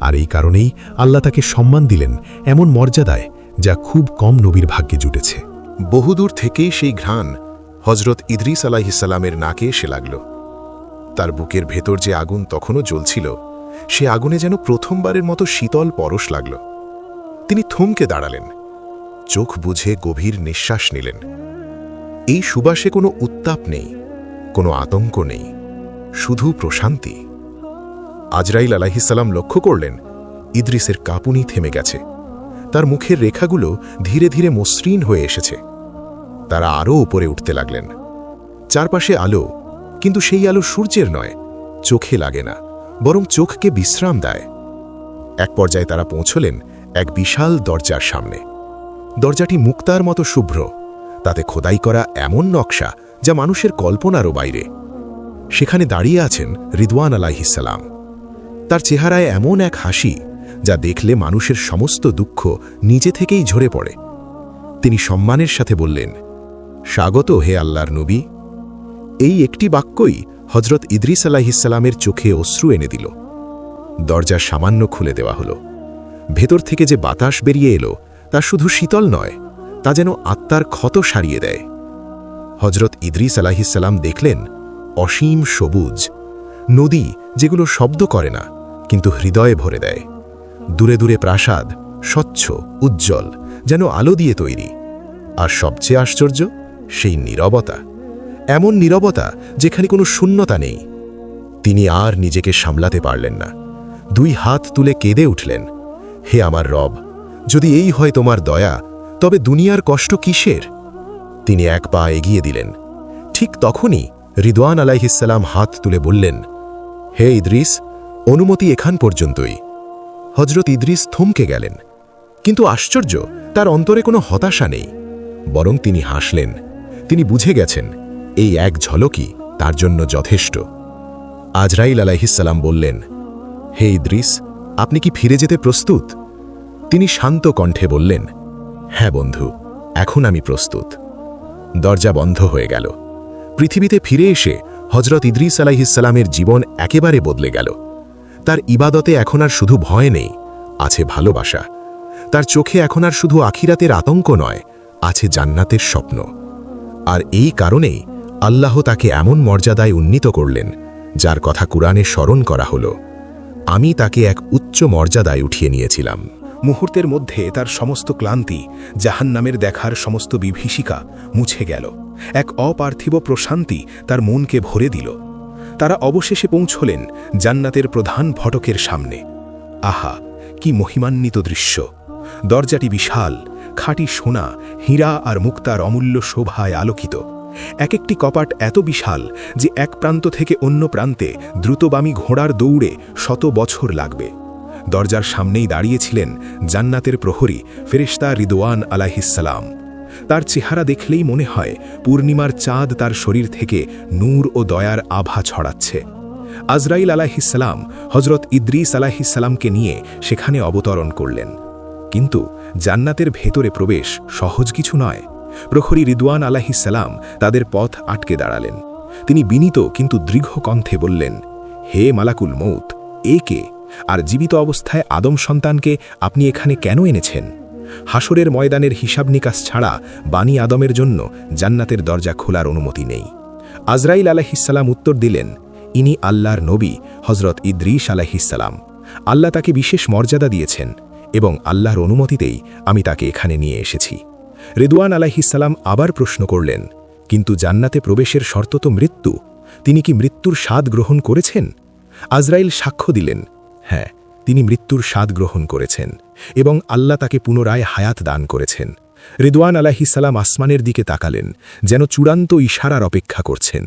আর এই কারণেই আল্লাহ তাকে সম্মান দিলেন এমন মর্যাদায় যা খুব কম নবীর ভাগ্যে জুটেছে। বহুদূর থেকেই সেই ঘ্রাণ হযরত ইদ্রিস আলাইহিসসালামের নাকে এসে লাগল। তার বুকের ভেতর যে আগুন তখনও জ্বলছিল, সে আগুনে যেন প্রথমবারের মতো শীতল পরশ লাগল। তিনি থমকে দাঁড়ালেন, চোখ বুঝে গভীর নিঃশ্বাস নিলেন। এই সুবাসে কোনো উত্তাপ নেই, কোনো আতঙ্ক নেই, শুধু প্রশান্তি। আজরাইল আলাইহিসসালাম লক্ষ্য করলেন ইদ্রিসের কাঁপুনি থেমে গেছে। তার মুখের রেখাগুলো ধীরে ধীরে মসৃণ হয়ে এসেছে। তারা আরও উপরে উঠতে লাগলেন। চারপাশে আলো, কিন্তু সেই আলো সূর্যের নয়, চোখে লাগে না, বরং চোখকে বিশ্রাম দেয়। এক পর্যায়ে তারা পৌঁছলেন এক বিশাল দরজার সামনে। দরজাটি মুক্তার মতো শুভ্র, তাতে খোদাই করা এমন নকশা যা মানুষের কল্পনারও বাইরে। সেখানে দাঁড়িয়ে আছেন রিদওয়ান আলাইহিসসালাম। তার চেহারায় এমন এক হাসি যা দেখলে মানুষের সমস্ত দুঃখ নিজে থেকেই ঝরে পড়ে। তিনি সম্মানের সাথে বললেন, স্বাগত হে আল্লাহর নবী। এই একটি বাক্যই হযরত ইদ্রিস আলাইহিসসালামের চোখে অশ্রু এনে দিল। দরজা সামান্য খুলে দেওয়া হল। ভেতর থেকে যে বাতাস বেরিয়ে এলো তা শুধু শীতল নয়, তা যেন আত্মার ক্ষত সারিয়ে দেয়। হযরত ইদ্রিস আলাইহিসসালাম দেখলেন অসীম সবুজ নদী, যেগুলো শব্দ করে না কিন্তু হৃদয়ে ভরে দেয়। দূরে দূরে প্রাসাদ, স্বচ্ছ, উজ্জ্বল, যেন আলো দিয়ে তৈরি। আর সবচেয়ে আশ্চর্য সেই নীরবতা, এমন নীরবতা যেখানে কোনো শূন্যতা নেই। তিনি আর নিজেকে সামলাতে পারলেন না। দুই হাত তুলে কেঁদে উঠলেন, হে আমার রব, যদি এই হয় তোমার দয়া, তবে দুনিয়ার কষ্ট কিসের? তিনি এক পা এগিয়ে দিলেন। ঠিক তখনই রিদওয়ান আলাইহিসসালাম হাত তুলে বললেন, হে ইদ্রিস, অনুমতি এখান পর্যন্তই। হযরত ইদ্রিস থমকে গেলেন, কিন্তু আশ্চর্য, তার অন্তরে কোনো হতাশা নেই, বরং তিনি হাসলেন। তিনি বুঝে গেছেন এই এক ঝলকই তার জন্য যথেষ্ট। আজরাইল আলাইহিসসালাম বললেন, হে ইদ্রিস, আপনি কি ফিরে যেতে প্রস্তুত? তিনি শান্ত কণ্ঠে বললেন, হ্যাঁ বন্ধু, এখন আমি প্রস্তুত। দরজা বন্ধ হয়ে গেল। পৃথিবীতে ফিরে এসে হযরত ইদ্রিস আলাইহিসসালামের জীবন একেবারে বদলে গেল। তার ইবাদতে এখন আর শুধু ভয় নেই, আছে ভালোবাসা। তার চোখে এখন আর শুধু আখিরাতের আতঙ্ক নয়, আছে জান্নাতের স্বপ্ন। আর এই কারণেই আল্লাহ তাকে এমন মর্যাদায় উন্নীত করলেন যার কথা কুরআনে স্মরণ করা হল, আমি তাকে এক উচ্চ মর্যাদায় উঠিয়ে নিয়েছিলাম। মুহূর্তের মধ্যে তার সমস্ত ক্লান্তি, জাহান্নামের দেখার সমস্ত বিভীষিকা মুছে গেল। এক অপার্থিব প্রশান্তি তার মনকে ভরে দিল। তারা অবশেষে পৌঁছলেন জান্নাতের প্রধান ফটকের সামনে। আহা, কি মহিমান্বিত দৃশ্য! দরজাটি বিশাল, খাঁটি সোনা, হীরা আর মুক্তার অমূল্য শোভায় আলোকিত। এক একটি কপাট এত বিশাল যে এক প্রান্ত থেকে অন্য প্রান্তে দ্রুতগামী ঘোড়ার দৌড়ে 100 বছর লাগবে। দরজার সামনেই দাঁড়িয়েছিলেন জান্নাতের প্রহরী ফেরেশতা রিদওয়ান আলাইহিসসালাম। তার চেহারা দেখলেই মনে হয় পূর্ণিমার চাঁদ তার শরীর থেকে নূর ও দয়ার আভা ছড়াচ্ছে। আজরাইল আলাইহিসসালাম হযরত ইদ্রিস আলাইহিসসালামকে নিয়ে সেখানে অবতরণ করলেন। কিন্তু জান্নাতের ভেতরে প্রবেশ সহজ কিছু নয়। প্রহরী রিদওয়ান আলাইহিস সালাম তাদের পথ আটকে দাঁড়ালেন। তিনি বিনীত কিন্তু দৃঢ় কণ্ঠে বললেন, হে মালাকুল মৌত, এ কে? আর জীবিত অবস্থায় আদম সন্তানকে আপনি এখানে কেন এনেছেন? হাসরের ময়দানের হিসাব নিকাশ ছাড়া বানি আদমের জন্য জান্নাতের দরজা খোলার অনুমতি নেই। আজরাইল আলাইহিস সালাম উত্তর দিলেন, ইনি আল্লাহর নবী হজরত ইদ্রিস আলাইহিস সালাম। আল্লাহ তাকে বিশেষ মর্যাদা দিয়েছেন এবং আল্লাহর অনুমতিতেই আমি তাকে এখানে নিয়ে এসেছি। রিদওয়ান আলাইহিস সালাম আবার প্রশ্ন করলেন, কিন্তু জান্নাতে প্রবেশের শর্ত তো মৃত্যু, তিনি কি মৃত্যুর স্বাদ গ্রহণ করেছেন? আজরাইল সাক্ষ্য দিলেন, হ্যাঁ, তিনি মৃত্যুর স্বাদ গ্রহণ করেছেন এবং আল্লাহ তাকে পুনরায় হায়াত দান করেছেন। রিদওয়ান আলাইহিস সালাম আসমানের দিকে তাকালেন, যেন চূড়ান্ত ইশারার অপেক্ষা করছেন।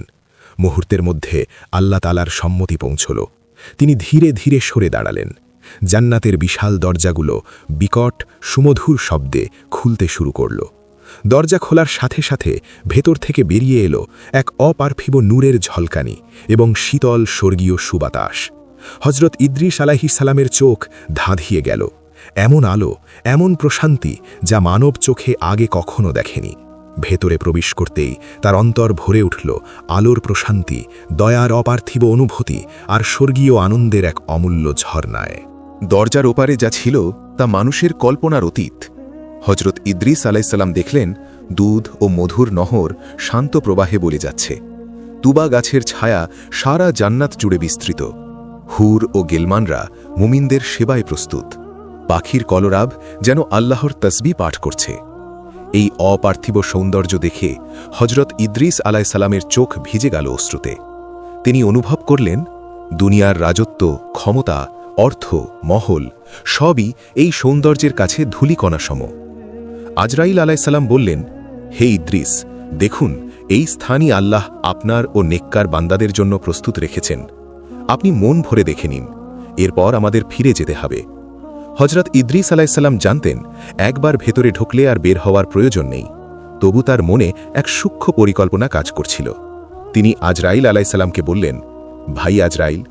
মুহূর্তের মধ্যে আল্লাহ তাআলার সম্মতি পৌঁছল। তিনি ধীরে ধীরে সরে দাঁড়ালেন। জান্নাতের বিশাল দরজাগুলো বিকট সুমধুর শব্দে খুলতে শুরু করল। দরজা খোলার সাথে সাথে ভেতর থেকে বেরিয়ে এলো এক অপার্থিব নূরের ঝলকানি এবং শীতল স্বর্গীয় সুবাতাস। হজরত ইদ্রিস আলাইহিস সালামের চোখ ধাঁধিয়ে গেল। এমন আলো, এমন প্রশান্তি যা মানব চোখে আগে কখনো দেখেনি। ভেতরে প্রবেশ করতেই তার অন্তর ভরে উঠল আলোর প্রশান্তি, দয়ার অপার্থিব অনুভূতি আর স্বর্গীয় আনন্দের এক অমূল্য ঝর্ণায়। দরজার ওপারে যা ছিল তা মানুষের কল্পনার অতীত। হজরত ইদ্রিস আলাইসাল্লাম দেখলেন দুধ ও মধুর নহর শান্ত প্রবাহে বলে যাচ্ছে। তুবা গাছের ছায়া সারা জান্নাত জুড়ে বিস্তৃত। হুর ও গেলমানরা মুমিনদের সেবায় প্রস্তুত। পাখির কলরাব যেন আল্লাহর তসবিহ পাঠ করছে। এই অপার্থিব সৌন্দর্য দেখে হজরত ইদ্রিস আলাইসাল্লামের চোখ ভিজে গেল অশ্রুতে। তিনি অনুভব করলেন, দুনিয়ার রাজত্ব, ক্ষমতা, অর্থ, মহল সবই এই সৌন্দর্যের কাছে ধূলিকণা সম। আজরাইল আলাইসাল্লাম বললেন, হে ইদ্রিস, দেখুন এই স্থানই আল্লাহ আপনার ও নেককার বান্দাদের জন্য প্রস্তুত রেখেছেন। আপনি মন ভরে দেখে নিন, এরপর আমাদের ফিরে যেতে হবে। হজরত ইদ্রিস আলাইসাল্লাম জানতেন একবার ভেতরে ঢুকলে আর বের হওয়ার প্রয়োজন নেই। তবু তার মনে এক সূক্ষ্ম পরিকল্পনা কাজ করছিল। তিনি আজরাইল আলাইসাল্লামকে বললেন, ভাই আজরাইল,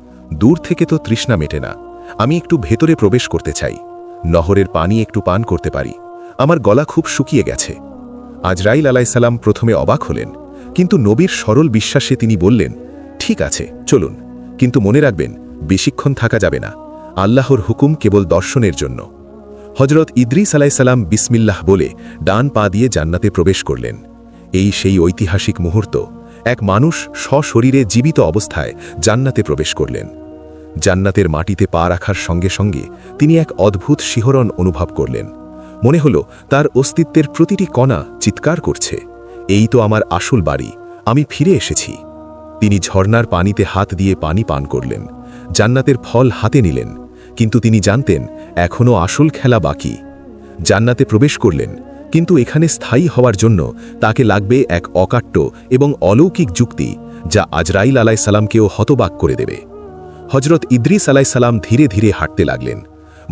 দূর থেকে তো তৃষ্ণা মেটে না, আমি একটু ভেতরে প্রবেশ করতে চাই। নহরের পানি একটু পান করতে পারি, আমার গলা খুব শুকিয়ে গেছে। আজরাইল আলাইসাল্লাম প্রথমে অবাক হলেন, কিন্তু নবীর সরল বিশ্বাসে তিনি বললেন, ঠিক আছে, চলুন, কিন্তু মনে রাখবেন বেশিক্ষণ থাকা যাবে না। আল্লাহর হুকুম কেবল দর্শনের জন্য। হজরত ইদ্রিস আলাইসাল্লাম বিসমিল্লাহ বলে ডান পা দিয়ে জান্নাতে প্রবেশ করলেন। এই সেই ঐতিহাসিক মুহূর্ত, এক মানুষ সশরীরে জীবিত অবস্থায় জান্নাতে প্রবেশ করলেন। জান্নাতের মাটিতে পা রাখার সঙ্গে সঙ্গে তিনি এক অদ্ভুত শিহরণ অনুভব করলেন। মনে হল তার অস্তিত্বের প্রতিটি কণা চিৎকার করছে, এই তো আমার আসল বাড়ি, আমি ফিরে এসেছি। তিনি ঝর্ণার পানিতে হাত দিয়ে পানি পান করলেন, জান্নাতের ফল হাতে নিলেন, কিন্তু তিনি জানতেন এখনও আসল খেলা বাকি। জান্নাতে প্রবেশ করলেন, কিন্তু এখানে স্থায়ী হওয়ার জন্য তাকে লাগবে এক অকাট্য এবং অলৌকিক যুক্তি, যা আজরাইল আলাইসাল্লামকেও হতবাক করে দেবে। হজরত ইদ্রিস আলাইসাল্লাম ধীরে ধীরে হাঁটতে লাগলেন,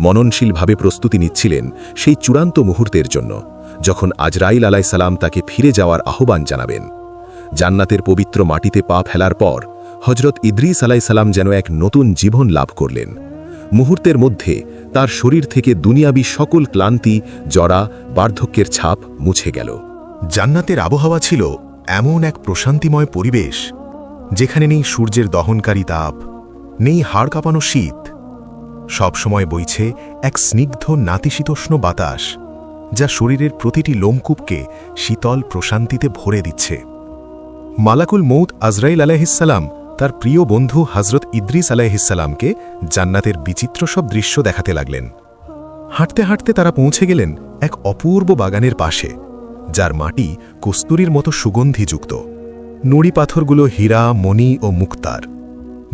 মননশীলভাবে প্রস্তুতি নিচ্ছিলেন সেই চূড়ান্ত মুহূর্তের জন্য, যখন আজরাইল আলাইসাল্লাম তাকে ফিরে যাওয়ার আহ্বান জানাবেন। জান্নাতের পবিত্র মাটিতে পা ফেলার পর হজরত ইদ্রিস আলাইসাল্লাম যেন এক নতুন জীবন লাভ করলেন। মুহূর্তের মধ্যে তার শরীর থেকে দুনিয়াবী সকল ক্লান্তি, জরা, বার্ধক্যের ছাপ মুছে গেল। জান্নাতের আবহাওয়া ছিল এমন এক প্রশান্তিময় পরিবেশ, যেখানে নেই সূর্যের দহনকারী তাপ, নেই হাড় কাঁপানো শীত। সবসময় বইছে এক স্নিগ্ধ নাতিশীতোষ্ণ বাতাস, যা শরীরের প্রতিটি লোমকূপকে শীতল প্রশান্তিতে ভরে দিচ্ছে। মালাকুল মৌত আজরাইল আলাইহিসসালাম তার প্রিয় বন্ধু হজরত ইদ্রিস আলাইহিসসালামকে জান্নাতের বিচিত্র সব দৃশ্য দেখাতে লাগলেন। হাঁটতে হাঁটতে তারা পৌঁছে গেলেন এক অপূর্ব বাগানের পাশে, যার মাটি কস্তুরীর মতো সুগন্ধিযুক্ত। নুড়ি পাথরগুলো হীরা, মণি ও মুক্তার।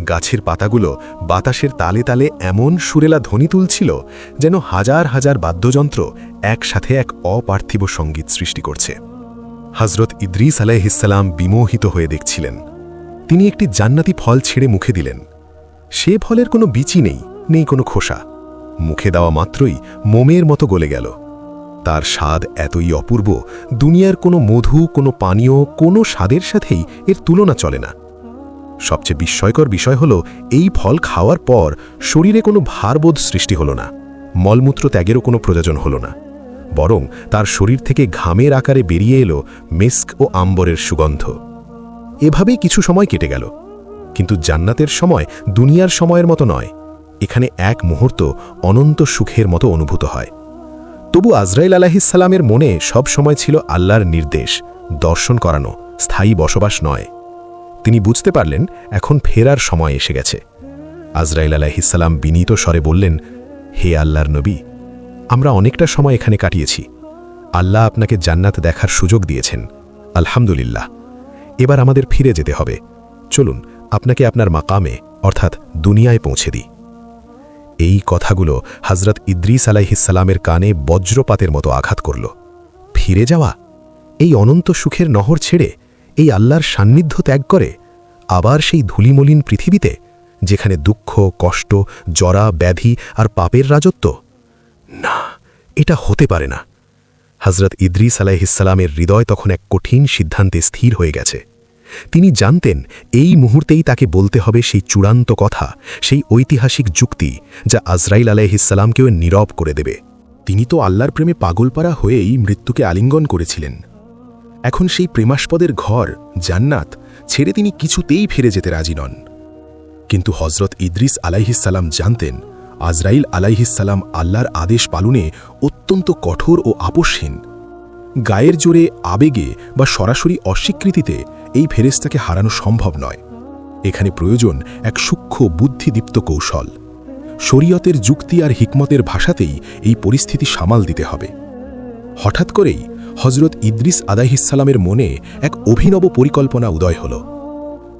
গাছের পাতাগুলো বাতাসের তালে তালে এমন সুরেলা ধ্বনি তুলছিল, যেন হাজার হাজার বাদ্যযন্ত্র একসাথে এক অপার্থিব সঙ্গীত সৃষ্টি করছে। হজরত ইদ্রিস আলাইহিসসালাম বিমোহিত হয়ে দেখছিলেন। তিনি একটি জান্নাতি ফল ছেড়ে মুখে দিলেন। সে ফলের কোনো বিচি নেই, নেই কোনো খোসা। মুখে দেওয়া মাত্রই মোমের মতো গলে গেল। তার স্বাদ এতই অপূর্ব, দুনিয়ার কোনো মধু, কোনো পানীয়, কোনো স্বাদের সাথেই এর তুলনা চলে না। সবচেয়ে বিস্ময়কর বিষয় হল, এই ফল খাওয়ার পর শরীরে কোনো ভারবোধ সৃষ্টি হল না। মলমূত্র ত্যাগেরও কোনো প্রয়োজন হল না, বরং তার শরীর থেকে ঘামের আকারে বেরিয়ে এলো মিস্ক ও আম্বরের সুগন্ধ। এভাবেই কিছু সময় কেটে গেল, কিন্তু জান্নাতের সময় দুনিয়ার সময়ের মতো নয়। এখানে এক মুহূর্ত অনন্ত সুখের মতো অনুভূত হয়। তবু আজরাইল আলাইহিসসালামের মনে সব সময় ছিল আল্লাহর নির্দেশ, দর্শন করানো, স্থায়ী বসবাস নয়। তিনি বুঝতে পারলেন এখন ফেরার সময় এসে গেছে। আজরাইল আলাইহিসসালাম বিনীত স্বরে বললেন, হে আল্লাহর নবী, আমরা অনেকটা সময় এখানে কাটিয়েছি। আল্লাহ আপনাকে জান্নাত দেখার সুযোগ দিয়েছেন, আলহামদুলিল্লাহ। এবার আমাদের ফিরে যেতে হবে। চলুন আপনাকে আপনার মাকামে অর্থাৎ দুনিয়ায় পৌঁছে দিই। এই কথাগুলো হযরত ইদ্রিস আলাইহিসসালামের কানে বজ্রপাতের মতো আঘাত করল। ফিরে যাওয়া, এই অনন্ত সুখের নহর ছেড়ে, এই আল্লাহর সান্নিধ্য ত্যাগ করে আবার সেই ধূলিমলিন পৃথিবীতে, যেখানে দুঃখ, কষ্ট, জরা, ব্যাধি আর পাপের রাজত্ব? না, এটা হতে পারে না। হযরত ইদ্রিস আলাইহিসসালামের হৃদয় তখন এক কঠিন সিদ্ধান্তে স্থির হয়ে গেছে। তিনি জানতেন এই মুহূর্তেই তাকে বলতে হবে সেই চূড়ান্ত কথা, সেই ঐতিহাসিক যুক্তি যা আজরাইল আলাইহিসসালামকেও নীরব করে দেবে। তিনি তো আল্লাহর প্রেমে পাগলপারা হয়েই মৃত্যুকে আলিঙ্গন করেছিলেন। এখন সেই প্রেমাস্পদের ঘর জান্নাত ছেড়ে তিনি কিছুতেই ফিরে যেতে রাজি নন। কিন্তু হযরত ইদ্রিস আলাইহিসসালাম জানতেন আজরাইল আলাইহিসসালাম আল্লাহর আদেশ পালনে অত্যন্ত কঠোর ও আপোষহীন। গায়ের জোরে, আবেগে বা সরাসরি অস্বীকৃতিতে এই ফেরেশতাকে হারানো সম্ভব নয়। এখানে প্রয়োজন এক সূক্ষ্ম বুদ্ধিদীপ্ত কৌশল। শরীয়তের যুক্তি আর হিকমতের ভাষাতেই এই পরিস্থিতি সামাল দিতে হবে। হঠাৎ করেই হযরত ইদ্রিস আলাইহিসসালামের মনে এক অভিনব পরিকল্পনা উদয় হল।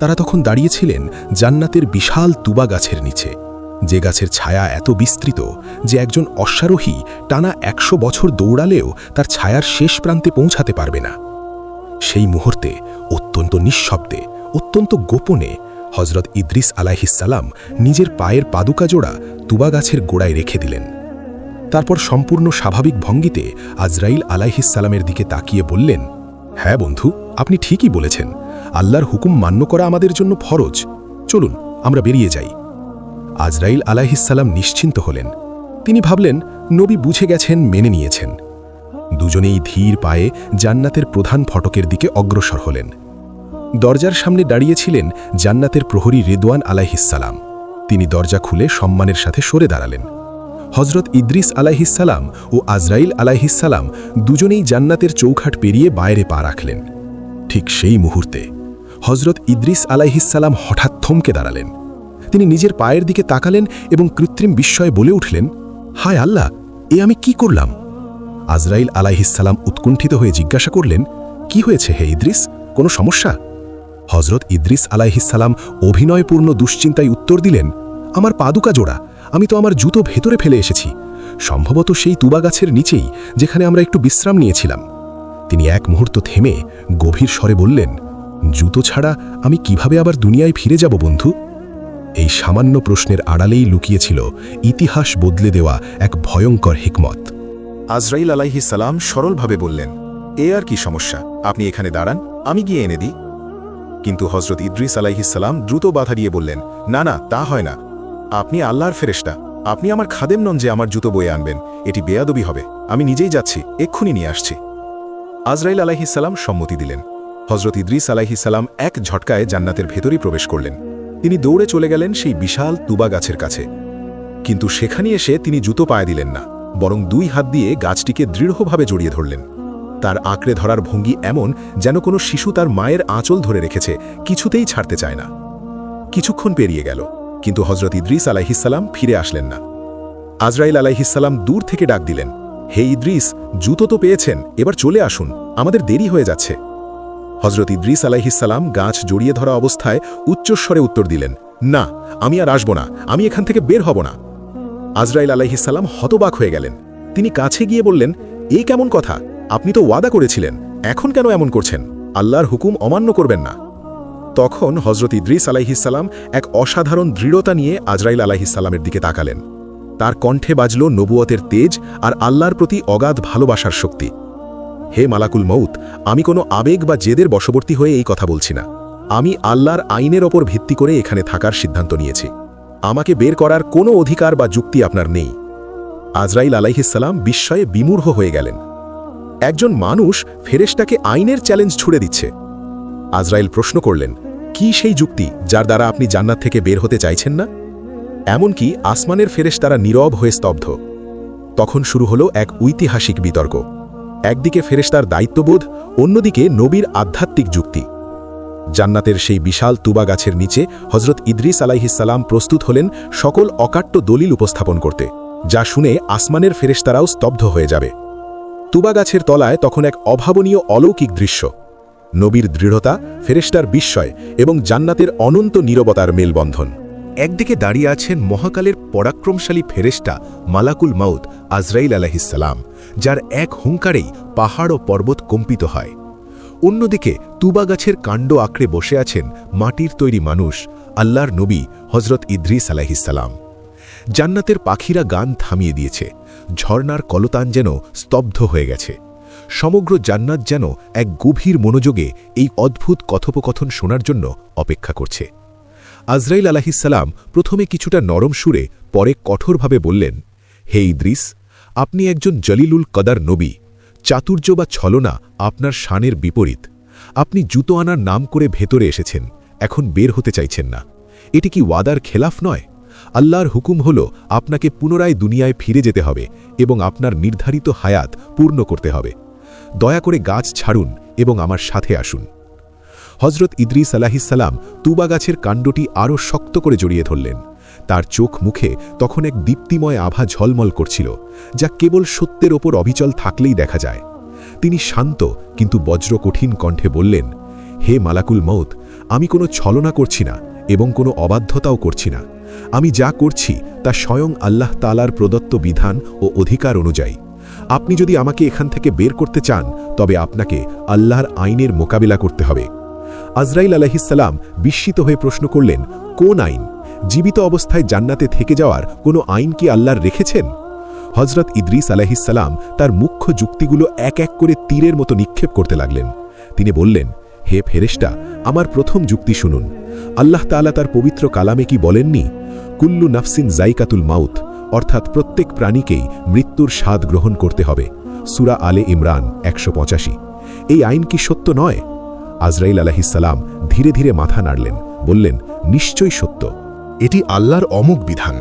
তারা তখন দাঁড়িয়েছিলেন জান্নাতের বিশাল তুবা গাছের নিচে, যে গাছের ছায়া এত বিস্তৃত যে একজন অশ্বারোহী টানা ১০০ বছর দৌড়ালেও তার ছায়ার শেষ প্রান্তে পৌঁছাতে পারবে না। সেই মুহূর্তে অত্যন্ত নিঃশব্দে, অত্যন্ত গোপনে হযরত ইদ্রিস আলাইহিসসালাম নিজের পায়ের পাদুকা জোড়া তুবা গাছের গোড়ায় রেখে দিলেন। তারপর সম্পূর্ণ স্বাভাবিক ভঙ্গিতে আজরাইল আলাইহিসসালামের দিকে তাকিয়ে বললেন, হ্যাঁ বন্ধু, আপনি ঠিকই বলেছেন। আল্লাহর হুকুম মান্য করা আমাদের জন্য ফরজ। চলুন আমরা বেরিয়ে যাই। আজরাইল আলাইহিসসালাম নিশ্চিন্ত হলেন। তিনি ভাবলেন নবী বুঝে গেছেন, মেনে নিয়েছেন। দুজনেই ধীর পায়ে জান্নাতের প্রধান ফটকের দিকে অগ্রসর হলেন। দরজার সামনে দাঁড়িয়েছিলেন জান্নাতের প্রহরী রিদওয়ান আলাইহিসসালাম। তিনি দরজা খুলে সম্মানের সাথে সরে দাঁড়ালেন। হযরত ইদ্রিস আলাইহিসসালাম ও আজরাইল আলাইহিসসালাম দুজনেই জান্নাতের চৌখাট পেরিয়ে বাইরে পা রাখলেন। ঠিক সেই মুহূর্তে হযরত ইদ্রিস আলাইহিসসালাম হঠাৎ থমকে দাঁড়ালেন। তিনি নিজের পায়ের দিকে তাকালেন এবং কৃত্রিম বিস্ময়ে বলে উঠলেন, হায় আল্লাহ, এ আমি কি করলাম? আজরাইল আলাইহিসসালাম উৎকণ্ঠিত হয়ে জিজ্ঞাসা করলেন, কি হয়েছে হে ইদ্রিস, কোনো সমস্যা? হযরত ইদ্রিস আলাইহিসসালাম অভিনয়পূর্ণ দুশ্চিন্তায় উত্তর দিলেন, আমার পাদুকা জোড়া, আমি তো আমার জুতো ভেতরে ফেলে এসেছি, সম্ভবত সেই তুবা গাছের নিচেই, যেখানে আমরা একটু বিশ্রাম নিয়েছিলাম। তিনি এক মুহূর্ত থেমে গভীর স্বরে বললেন, জুতো ছাড়া আমি কিভাবে আবার দুনিয়ায় ফিরে যাব বন্ধু? এই সামান্য প্রশ্নের আড়ালেই লুকিয়েছিল ইতিহাস বদলে দেওয়া এক ভয়ঙ্কর হিকমত। আজরাইল আলাইহিসসালাম সরলভাবে বললেন, এ আর কি সমস্যা, আপনি এখানে দাঁড়ান, আমি গিয়ে এনে দিই। কিন্তু হযরত ইদ্রিস আলাইহিসসালাম দ্রুত বাধা দিয়ে বললেন, না না, তা হয় না। আপনি আল্লাহর ফেরেশতা, আপনি আমার খাদেম নন যে আমার জুতো বয়ে আনবেন, এটি বেয়াদবি হবে। আমি নিজেই যাচ্ছি, এক্ষুনি নিয়ে আসছি। আজরাইল আলাইহিসসালাম সম্মতি দিলেন। হযরত ইদ্রিস আলাইহিসসালাম এক ঝটকায় জান্নাতের ভেতরেই প্রবেশ করলেন। তিনি দৌড়ে চলে গেলেন সেই বিশাল তুবা গাছের কাছে। কিন্তু সেখানে এসে তিনি জুতো পায়ে দিলেন না, বরং দুই হাত দিয়ে গাছটিকে দৃঢ়ভাবে জড়িয়ে ধরলেন। তার আঁকড়ে ধরার ভঙ্গি এমন যেন কোনো শিশু তার মায়ের আঁচল ধরে রেখেছে, কিছুতেই ছাড়তে চায় না। কিছুক্ষণ পেরিয়ে গেল, কিন্তু হযরত ইদ্রিস আলাইহিসসালাম ফিরে আসলেন না। আজরাইল আলাইহিসসালাম দূর থেকে ডাক দিলেন, হে ইদ্রিস, জুতো তো পেয়েছেন, এবার চলে আসুন, আমাদের দেরি হয়ে যাচ্ছে। হযরত ইদ্রিস আলাইহিসসালাম গাছ জড়িয়ে ধরা অবস্থায় উচ্চস্বরে উত্তর দিলেন, না, আমি আর আসব না, আমি এখান থেকে বের হব না। আজরাইল আলাইহিসসালাম হতবাক হয়ে গেলেন। তিনি কাছে গিয়ে বললেন, এই কেমন কথা, আপনি তো ওয়াদা করেছিলেন, এখন কেন এমন করছেন? আল্লাহর হুকুম অমান্য করবেন না। তখন হযরত ইদ্রিস আলাইহিসসালাম এক অসাধারণ দৃঢ়তা নিয়ে আজরাইল আলাইহিসসালামের দিকে তাকালেন। তার কণ্ঠে বাজল নবুয়তের তেজ আর আল্লাহর প্রতি অগাধ ভালোবাসার শক্তি। হে মালাকুল মউত, আমি কোনো আবেগ বা জেদের বশবর্তী হয়ে এই কথা বলছি না। আমি আল্লাহর আইনের ওপর ভিত্তি করে এখানে থাকার সিদ্ধান্ত নিয়েছি। আমাকে বের করার কোনো অধিকার বা যুক্তি আপনার নেই। আজরাইল আলাইহিসসালাম বিস্ময়ে বিমূঢ় হয়ে গেলেন। একজন মানুষ ফেরেশতাকে আইনের চ্যালেঞ্জ ছুড়ে দিচ্ছে। আজরাইল প্রশ্ন করলেন, কি সেই যুক্তি যার দ্বারা আপনি জান্নাত থেকে বের হতে চাইছেন না? এমনকি আসমানের ফেরেশতারা নীরব হয়ে স্তব্ধ। তখন শুরু হলো এক ঐতিহাসিক বিতর্ক। একদিকে ফেরেশতার দায়িত্ববোধ, অন্যদিকে নবীর আধ্যাত্মিক যুক্তি। জান্নাতের সেই বিশাল তুবা গাছের নিচে হজরত ইদ্রিস আলাইহিসসালাম প্রস্তুত হলেন সকল অকাট্য দলিল উপস্থাপন করতে, যা শুনে আসমানের ফেরেশতারাও স্তব্ধ হয়ে যাবে। তুবা গাছের তলায় তখন এক অভাবনীয় অলৌকিক দৃশ্য। নবীর দৃঢ়তা, ফেরেশতার বিস্ময় এবং জান্নাতের অনন্ত নীরবতার মেলবন্ধন। একদিকে দাঁড়িয়ে আছেন মহাকালের পরাক্রমশালী ফেরেশতা মালাকুল মাউত আজরাইল আলাইহিসসালাম, যার এক হুঙ্কারেই পাহাড় ও পর্বত কম্পিত হয়। অন্যদিকে তুবা গাছের কাণ্ড আঁকড়ে বসে আছেন মাটির তৈরি মানুষ, আল্লাহর নবী হজরত ইদ্রিস আলাইহিসসালাম। জান্নাতের পাখিরা গান থামিয়ে দিয়েছে, ঝর্নার কলতান যেন স্তব্ধ হয়ে গেছে। সমগ্র জান্নাত যেন এক গভীর মনোযোগে এই অদ্ভুত কথোপকথন শোনার জন্য অপেক্ষা করছে। আজরাইল আলাইহিসসালাম প্রথমে কিছুটা নরম সুরে, পরে কঠোরভাবে বললেন, হে ইদ্রিস, আপনি একজন জলিলুল কদার নবী। চাতুর্য বা ছলনা আপনার শানের বিপরীত। আপনি জুতো আনার নাম করে ভেতরে এসেছেন, এখন বের হতে চাইছেন না। এটি কি ওয়াদার খেলাফ নয়? আল্লাহর হুকুম হল আপনাকে পুনরায় দুনিয়ায় ফিরে যেতে হবে এবং আপনার নির্ধারিত হায়াত পূর্ণ করতে হবে। দয়া করে গাছ ছাড়ুন এবং আমার সাথে আসুন। হজরত ইদ্রিস আলাইহিসসালাম তুবা গাছের কাণ্ডটি আরও শক্ত করে জড়িয়ে ধরলেন। তার চোখ মুখে তখন এক দীপ্তিময় আভা ঝলমল করছিল, যা কেবল সত্যের ওপর অবিচল থাকলেই দেখা যায়। তিনি শান্ত কিন্তু বজ্রকঠিন কণ্ঠে বললেন, হে মালাকুল মউত, আমি কোনো ছলনা করছি না এবং কোনো অবাধ্যতাও করছি না। আমি যা করছি তা স্বয়ং আল্লাহ তাআলার প্রদত্ত বিধান ও অধিকার অনুযায়ী। আপনি যদি আমাকে এখান থেকে বের করতে চান, তবে আপনাকে আল্লাহর আইনের মোকাবিলা করতে হবে। আজরাইল আলাইহিসসালাম বিস্মিত হয়ে প্রশ্ন করলেন, কোন আইন? জীবিত অবস্থায় জান্নাতে থেকে যাওয়ার কোনো আইন কি আল্লাহর রেখেছেন? হজরত ইদ্রিস আলাইহিসসালাম তার মুখ্য যুক্তিগুলো এক এক করে তীরের মতো নিক্ষেপ করতে লাগলেন। তিনি বললেন, হে ফেরেশতা, আমার প্রথম যুক্তি শুনুন। আল্লাহ তাআলা তার পবিত্র কালামে কি বলেননি, কুল্লু নাফসিন জাইকাতুল মাউত, অর্থাৎ প্রত্যেক প্রাণীকেই মৃত্যুর স্বাদ গ্রহণ করতে হবে। সূরা আলে ইমরান 185। এই আইন কি সত্য নয়? আজরাইল আলাইহিসসালাম ধীরে ধীরে মাথা নাড়লেন, বললেন, নিশ্চয়ই সত্য। এটি আল্লাহর অমোঘ বিধান।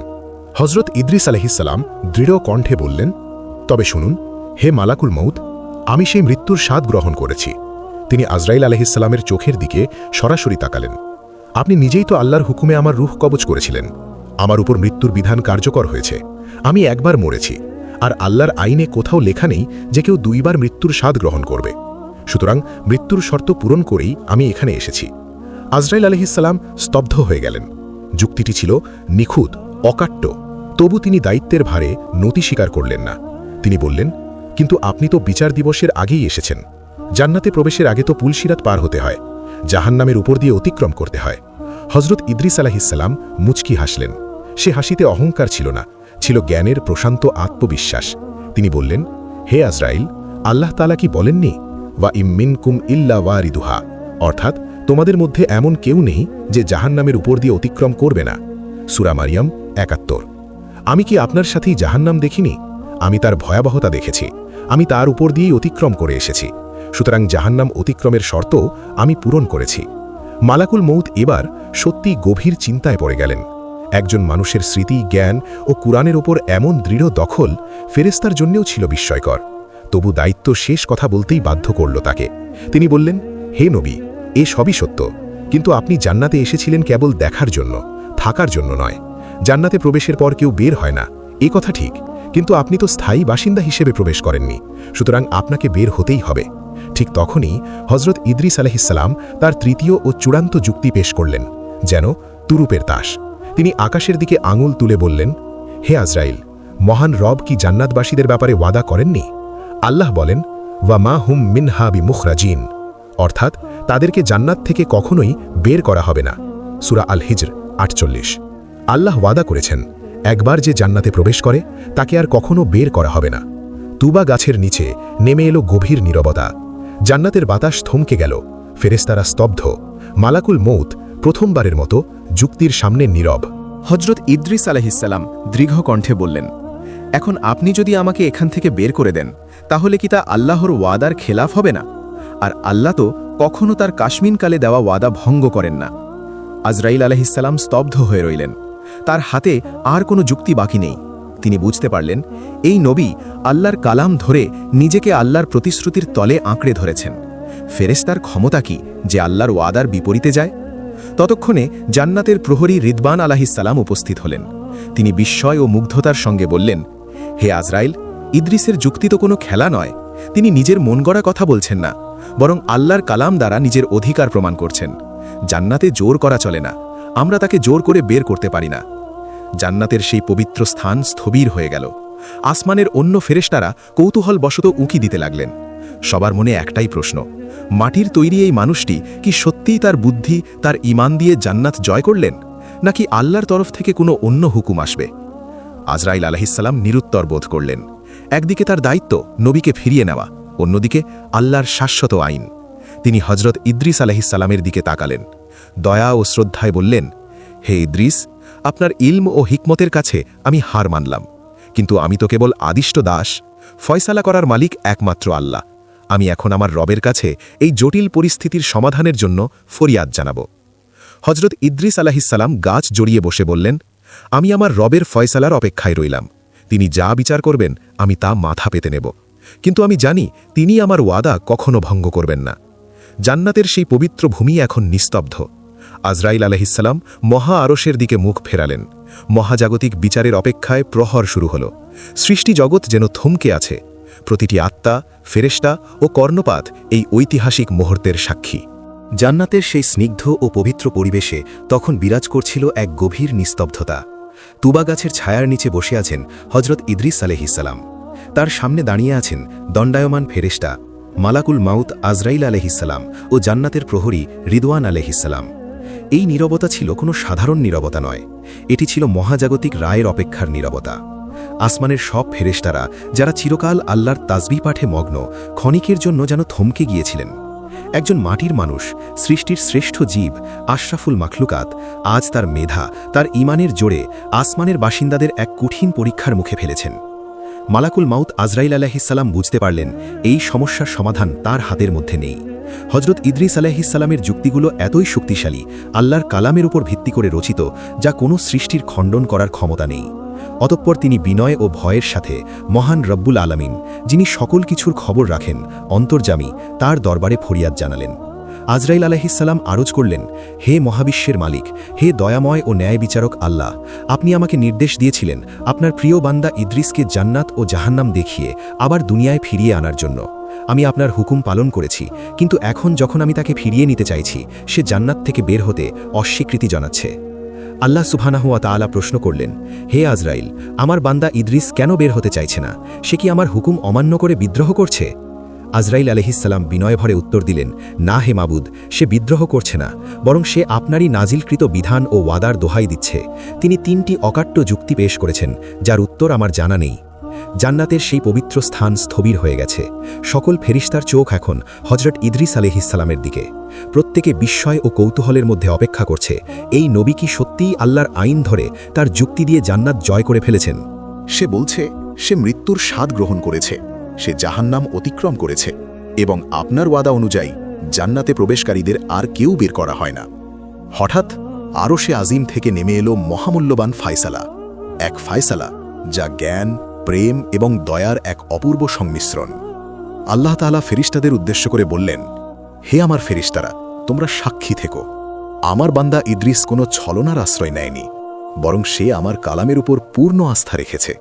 হজরত ইদ্রিস আলাইহিসসালাম দৃঢ় কণ্ঠে বললেন, তবে শুনুন, হে মালাকুল মউত, আমি সেই মৃত্যুর স্বাদ গ্রহণ করেছি। তিনি আজরাইল আলাইহিসসালামের চোখের দিকে সরাসরি তাকালেন। আপনি নিজেই তো আল্লাহর হুকুমে আমার রূহ কবজ করেছিলেন। আমার উপর মৃত্যুর বিধান কার্যকর হয়েছে। আমি একবার মরেছি, আর আল্লাহর আইনে কোথাও লেখা নেই যে কেউ দুইবার মৃত্যুর স্বাদ গ্রহণ করবে। সুতরাং মৃত্যুর শর্ত পূরণ করেই আমি এখানে এসেছি। আজরাইল আলাইহিসসালাম স্তব্ধ হয়ে গেলেন। যুক্তিটি ছিল নিখুঁত, অকাট্য, তবু তিনি দায়িত্বের ভারে নতি স্বীকার করলেন না। তিনি বললেন, কিন্তু আপনি তো বিচার দিবসের আগেই এসেছেন। জান্নাতে প্রবেশের আগে তো পুলসিরাত পার হতে হয়, জাহান্নামের উপর দিয়ে অতিক্রম করতে হয়। হজরত ইদ্রিস আলাইহিসসালাম মুচকি হাসলেন। সে হাসিতে অহংকার ছিল না, ছিল জ্ঞানের প্রশান্ত আত্মবিশ্বাস। তিনি বললেন, হে আজরাইল, আল্লাহ তাআলা কি বলেননি, ওয়া ইম্মিনকুম ইল্লা ওয়ারিদুহা, অর্থাৎ তোমাদের মধ্যে এমন কেউ নেই যে জাহান্নামের উপর দিয়ে অতিক্রম করবে না। সূরা মারিয়াম 71। আমি কি আপনার সাথেই জাহান্নাম দেখিনি? আমি তার ভয়াবহতা দেখেছি। আমি তার উপর দিয়েই অতিক্রম করে এসেছি। সুতরাং জাহান্নাম অতিক্রমের শর্ত আমি পূরণ করেছি। মালাকুল মউত এবার সত্যি গভীর চিন্তায় পড়ে গেলেন। একজন মানুষের স্মৃতি, জ্ঞান ও কুরআনের ওপর এমন দৃঢ় দখল ফেরেশতার জন্যও ছিল বিস্ময়কর। তবু দায়িত্ব শেষ কথা বলতেই বাধ্য করল তাকে। তিনি বললেন, হে নবী, এ সবই সত্য, কিন্তু আপনি জান্নাতে এসেছিলেন কেবল দেখার জন্য, থাকার জন্য নয়। জান্নাতে প্রবেশের পর কেউ বের হয় না, এ কথা ঠিক, কিন্তু আপনি তো স্থায়ী বাসিন্দা হিসেবে প্রবেশ করেননি। সুতরাং আপনাকে বের হতেই হবে। ঠিক তখনই হজরত ইদ্রিস আলাইহিসসালাম তার তৃতীয় ও চূড়ান্ত যুক্তি পেশ করলেন, যেন তুরুপের তাস। তিনি আকাশের দিকে আঙুল তুলে বললেন, হে আজরাইল, মহান রব কি জান্নাতবাসীদের ব্যাপারে ওয়াদা করেননি? আল্লাহ বলেন, ওয়া মা হুম মিনহা বিমুখরাজিন, অর্থাৎ তাদেরকে জান্নাত থেকে কখনোই বের করা হবে না। সূরা আল হিজর 48। আল্লাহ ওয়াদা করেছেন, একবার যে জান্নাতে প্রবেশ করে তাকে আর কখনো বের করা হবে না। তুবা গাছের নিচে নেমে এলো গভীর নীরবতা। জান্নাতের বাতাস থমকে গেল, ফেরেশতারা স্তব্ধ। মালাকুল মউত প্রথমবারের মতো যুক্তির সামনে নীরব। হজরত ইদ্রিস আলাইহিসসালাম দৃঢ় কণ্ঠে বললেন, এখন আপনি যদি আমাকে এখান থেকে বের করে দেন তাহলে কি তা আল্লাহর ওয়াদার খেলাফ হবে না? আর আল্লাহ তো কখনো তার কাশ্মীনকালে দেওয়া ওয়াদা ভঙ্গ করেন না। আজরাইল আলাইহিসসালাম স্তব্ধ হয়ে রইলেন। তার হাতে আর কোনো যুক্তি বাকি নেই। তিনি বুঝতে পারলেন এই নবী আল্লাহর কালাম ধরে নিজেকে আল্লাহর প্রতিশ্রুতির তলে আঁকড়ে ধরেছেন। ফেরেশতার ক্ষমতা কি যে আল্লাহর ওয়াদার বিপরীতে যায়? ততক্ষণে জান্নাতের প্রহরী রিদবান আলাইহিসসালাম উপস্থিত হলেন। তিনি বিস্ময় ও মুগ্ধতার সঙ্গে বললেন, হে আজরাইল, ইদ্রিসের যুক্তি তো কোনো খেলা নয়। তিনি নিজের মন গড়া কথা বলছেন না, বরং আল্লাহর কালাম দ্বারা নিজের অধিকার প্রমাণ করছেন। জান্নাতে জোর করা চলে না, আমরা তাকে জোর করে বের করতে পারি না। জান্নাতের সেই পবিত্র স্থান স্থবির হয়ে গেল। আসমানের অন্য ফেরেশতারা কৌতূহলবশত উঁকি দিতে লাগলেন। সবার মনে একটাই প্রশ্ন, মাটির তৈরি এই মানুষটি কি সত্যিই তার বুদ্ধি, তার ঈমান দিয়ে জান্নাত জয় করলেন, নাকি আল্লাহর তরফ থেকে কোনো অন্য হুকুম আসবে? আজরাইল আলাইহিসসালাম নিরুত্তর বোধ করলেন। একদিকে তার দায়িত্ব নবীকে ফিরিয়ে নেওয়া, অন্যদিকে আল্লাহর শাশ্বত আইন। তিনি হজরত ইদ্রিস আলাইহিসসালামের দিকে তাকালেন, দয়া ও শ্রদ্ধায় বললেন, হে ইদ্রিস, আপনার ইলম ও হিকমতের কাছে আমি হার মানলাম, কিন্তু আমি তো কেবল আদিষ্ট দাস। ফয়সালা করার মালিক একমাত্র আল্লাহ। আমি এখন আমার রবের কাছে এই জটিল পরিস্থিতির সমাধানের জন্য ফরিয়াদ জানাব। হজরত ইদ্রিস আলাইহিসসালাম গাছ জড়িয়ে বসে বললেন, আমি আমার রবের ফয়সালার অপেক্ষায় রইলাম। তিনি যা বিচার করবেন আমি তা মাথা পেতে নেব, কিন্তু আমি জানি তিনি আমার ওয়াদা কখনো ভঙ্গ করবেন না। জান্নাতের সেই পবিত্র ভূমি এখন নিস্তব্ধ। আজরাইল আলাইহিসসালাম মহা আরশের দিকে মুখ ফেরালেন। মহাজাগতিক বিচারের অপেক্ষায় প্রহর শুরু হল। সৃষ্টি জগৎ যেন থমকে আছে। প্রতিটি আত্মা, ফেরেশতা ও কর্ণপাত এই ঐতিহাসিক মুহূর্তের সাক্ষী। জান্নাতের সেই স্নিগ্ধ ও পবিত্র পরিবেশে তখন বিরাজ করছিল এক গভীর নিস্তব্ধতা। তুবা গাছের ছায়ার নিচে বসে আছেন হজরত ইদ্রিস আলাইহিসসালাম। তার সামনে দাঁড়িয়ে আছেন দণ্ডায়মান ফেরেশতা মালাকুল মাউত আজরাইল আলাইহিসসালাম ও জান্নাতের প্রহরী রিদওয়ান আলাইহিসসালাম। এই নীরবতা ছিল কোনো সাধারণ নীরবতা নয়, এটি ছিল মহাজাগতিক রায়ের অপেক্ষার নীরবতা। আসমানের সব ফেরেশতারা যারা চিরকাল আল্লাহর তাসবিহ পাঠে মগ্ন, ক্ষণিকের জন্য যেন থমকে গিয়েছিলেন। একজন মাটির মানুষ, সৃষ্টির শ্রেষ্ঠ জীব, আশরাফুল মাখলুকাত, আজ তার মেধা, তার ঈমানের জোরে আসমানের বাসিন্দাদের এক কঠিন পরীক্ষার মুখে ফেলেছেন। মালাকুল মাউত আজরাইল আলাইহিসসালাম বুঝতে পারলেন এই সমস্যার সমাধান তার হাতের মধ্যে নেই। হজরত ইদ্রিস আলাইহিসসালামের যুক্তিগুলো এতই শক্তিশালী, আল্লাহর কালামের উপর ভিত্তি করে রচিত, যা কোনো সৃষ্টির খণ্ডন করার ক্ষমতা নেই। অতঃপর তিনি বিনয় ও ভয়ের সাথে মহান রব্বুল আলামিন, যিনি সকল কিছুর খবর রাখেন, অন্তর্যামী, তার দরবারে ফরিয়াদ জানালেন। আজরাইল আলাইহিসসালাম আরজ করলেন, হে মহাবিশ্বের মালিক, হে দয়াময় ও ন্যায় বিচারক আল্লাহ, আপনি আমাকে নির্দেশ দিয়েছিলেন আপনার প্রিয় বান্দা ইদ্রিসকে জান্নাত ও জাহান্নাম দেখিয়ে আবার দুনিয়ায় ফিরিয়ে আনার জন্য। আমি আপনার হুকুম পালন করেছি, কিন্তু এখন যখন আমি তাকে ফিরিয়ে নিতে চাইছি, সে জান্নাত থেকে বের হতে অস্বীকৃতি জানাচ্ছে। আল্লাহ সুবহানাহু ওয়া তাআলা প্রশ্ন করলেন, হে আজরাইল, আমার বান্দা ইদ্রিস কেন বের হতে চাইছে না? সে কি আমার হুকুম অমান্য করে বিদ্রোহ করছে? আজরাইল আলাইহিসসালাম বিনয় ভরে উত্তর দিলেন, না হে মাবুদ, সে বিদ্রোহ করছে না, বরং সে আপনারই নাজিলকৃত বিধান ও ওয়াদার দোহাই দিচ্ছে। তিনি 3টি অকাট্য যুক্তি পেশ করেছেন, যার উত্তর আমার জানা নেই। জান্নাতের সেই পবিত্র স্থান স্থবির হয়ে গেছে। সকল ফেরিশতার চোখ এখন হজরত ইদ্রিস আলাইহিসসালামের দিকে। প্রত্যেকে বিস্ময় ও কৌতূহলের মধ্যে অপেক্ষা করছে, এই নবী কি সত্যিই আল্লাহর আইন ধরে তার যুক্তি দিয়ে জান্নাত জয় করে ফেলেছেন? সে বলছে সে মৃত্যুর স্বাদ গ্রহণ করেছে, সে জাহান্নাম অতিক্রম করেছে, এবং আপনার ওয়াদা অনুযায়ী জান্নাতে প্রবেশকারীদের আর কেউ বের করা হয় না। হঠাৎ আরশে আজিম থেকে নেমে এলো মহামূল্যবান ফায়সালা, এক ফায়সালা যা জ্ঞান, প্রেম এবং দয়ার এক অপূর্ব সংমিশ্রণ। আল্লাহ তাআলা ফেরিশতাদের উদ্দেশ্য করে বললেন, হে আমার ফেরিশতারা, তোমরা সাক্ষী থেকো। আমার বান্দা ইদ্রিস কোনো ছলনার আশ্রয় নেয়নি, বরং সে আমার কালামের উপর পূর্ণ আস্থা রেখেছে।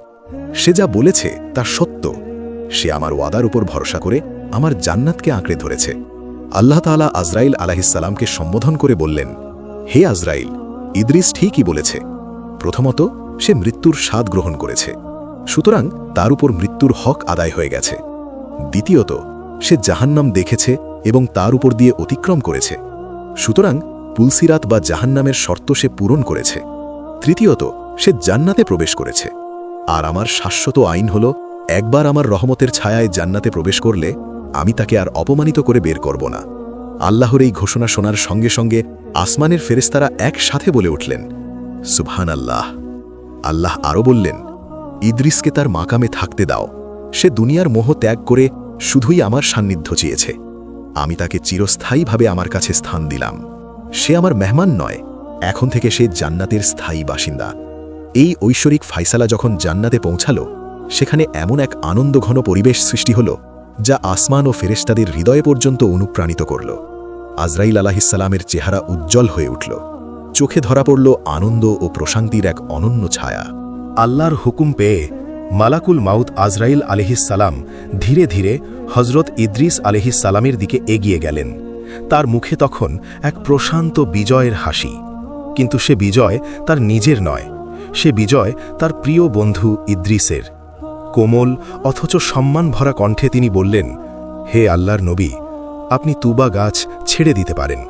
সে যা বলেছে তা সত্য। সে আমার ওয়াদার উপর ভরসা করে আমার জান্নাতকে আঁকড়ে ধরেছে। আল্লাহ তাআলা আজরাইল আলাইহিসসালামকে সম্বোধন করে বললেন, হে আজরাইল, ইদ্রিস ঠিকই বলেছে। প্রথমত, সে মৃত্যুর স্বাদ গ্রহণ করেছে, সুতরাং তার উপর মৃত্যুর হক আদায় হয়ে গেছে। দ্বিতীয়ত, সে জাহান্নাম দেখেছে এবং তার উপর দিয়ে অতিক্রম করেছে, সুতরাং পুলসিরাত বা জাহান্নামের শর্ত সে পূরণ করেছে। তৃতীয়ত, সে জান্নাতে প্রবেশ করেছে। আর আমার শাশ্বত আইন হল, একবার আমার রহমতের ছায়ায় জান্নাতে প্রবেশ করলে আমি তাকে আর অপমানিত করে বের করব না। আল্লাহর এই ঘোষণা শোনার সঙ্গে সঙ্গে আসমানের ফেরেশতারা একসাথে বলে উঠলেন, সুবহানাল্লাহ। আল্লাহ আরও বললেন, ইদ্রিসকে তার মাকামে থাকতে দাও। সে দুনিয়ার মোহ ত্যাগ করে শুধুই আমার সান্নিধ্য চেয়েছে। আমি তাকে চিরস্থায়ীভাবে আমার কাছে স্থান দিলাম। সে আমার মেহমান নয়, এখন থেকে সে জান্নাতের স্থায়ী বাসিন্দা। এই ঐশ্বরিক ফাইসালা যখন জান্নাতে পৌঁছাল, সেখানে এমন এক আনন্দঘন পরিবেশ সৃষ্টি হল যা আসমান ও ফেরেশতাদের হৃদয়ে পর্যন্ত অনুপ্রাণিত করল। আজরাইল আলাইহিসসালামের চেহারা উজ্জ্বল হয়ে উঠল। চোখে ধরা পড়ল আনন্দ ও প্রশান্তির এক অনন্য ছায়া। আল্লাহর হুকুম পেয়ে মালাকুল মাউত আজরাইল আলাইহিসসালাম ধীরে ধীরে হজরত ইদ্রিস আলাইহিসসালামের দিকে এগিয়ে গেলেন। তার মুখে তখন এক প্রশান্ত বিজয়ের হাসি। কিন্তু সে বিজয় তার নিজের নয়, সে বিজয় তার প্রিয় বন্ধু ইদ্রিসের। কোমল অথচ সম্মান ভরা কণ্ঠে তিনি বললেন, হে আল্লাহর নবী, আপনি তুবা গাছ ছেড়ে দিতে পারেন।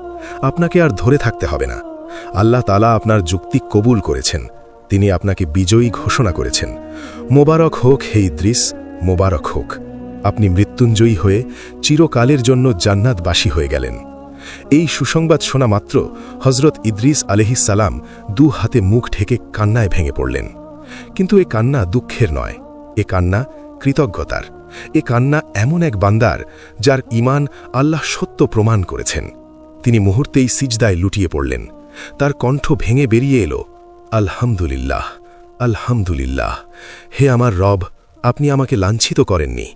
আপনাকে আর ধরে থাকতে হবে না। আল্লাহ তাআলা আপনার যুক্তি কবুল করেছেন। তিনি আপনাকে বিজয়ী ঘোষণা করেছেন। মোবারক হোক হে ইদ্রিস, মোবারক হোক। আপনি মৃত্যুঞ্জয়ী হয়ে চিরকালের জন্য জান্নাতবাসী হয়ে গেলেন। এই সুসংবাদ শোনা মাত্র হজরত ইদ্রিস আলাইহিসসালাম 2 হাতে মুখ ঢেকে কান্নায় ভেঙে পড়লেন। কিন্তু এ কান্না দুঃখের নয়, এ কান্না কৃতজ্ঞতার। এ কান্না এমন এক বান্দার যার ঈমান আল্লাহ সত্য প্রমাণ করেছেন। তিনি মুহূর্তেই সিজদায় লুটিয়ে পড়লেন। তার কণ্ঠ ভেঙে বেরিয়ে এলো, আলহামদুলিল্লাহ, আলহামদুলিল্লাহ। হে আমার রব, আপনি আমাকে লাঞ্ছিত করেননি,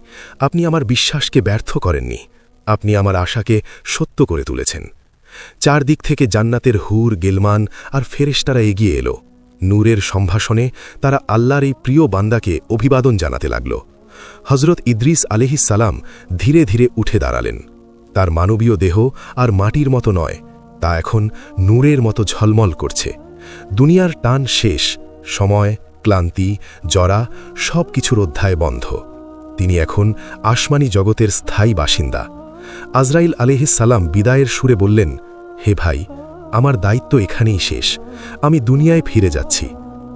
আপনি আমার বিশ্বাসকে ব্যর্থ করেননি, আপনি আমার আশাকে সত্য করে তুলেছেন। চারদিক থেকে জান্নাতের হুর, গেলমান আর ফেরেশতারা এগিয়ে এলো। নূরের সম্ভাষণে তারা আল্লাহর এই প্রিয় বান্দাকে অভিবাদন জানাতে লাগল। হজরত ইদ্রিস আলাইহিসসালাম ধীরে ধীরে উঠে দাঁড়ালেন। তার মানবীয় দেহ আর মাটির মতো নয়, তা এখন নূরের মতো ঝলমল করছে। দুনিয়ার টান শেষ, সময়, ক্লান্তি, জরা সব কিছুর অধ্যায় বন্ধ। তিনি এখন আসমানি জগতের স্থায়ী বাসিন্দা। আজরাইল আলাইহিসসালাম বিদায়ের সুরে বললেন, হে ভাই, আমার দায়িত্ব এখানেই শেষ। আমি দুনিয়ায় ফিরে যাচ্ছি,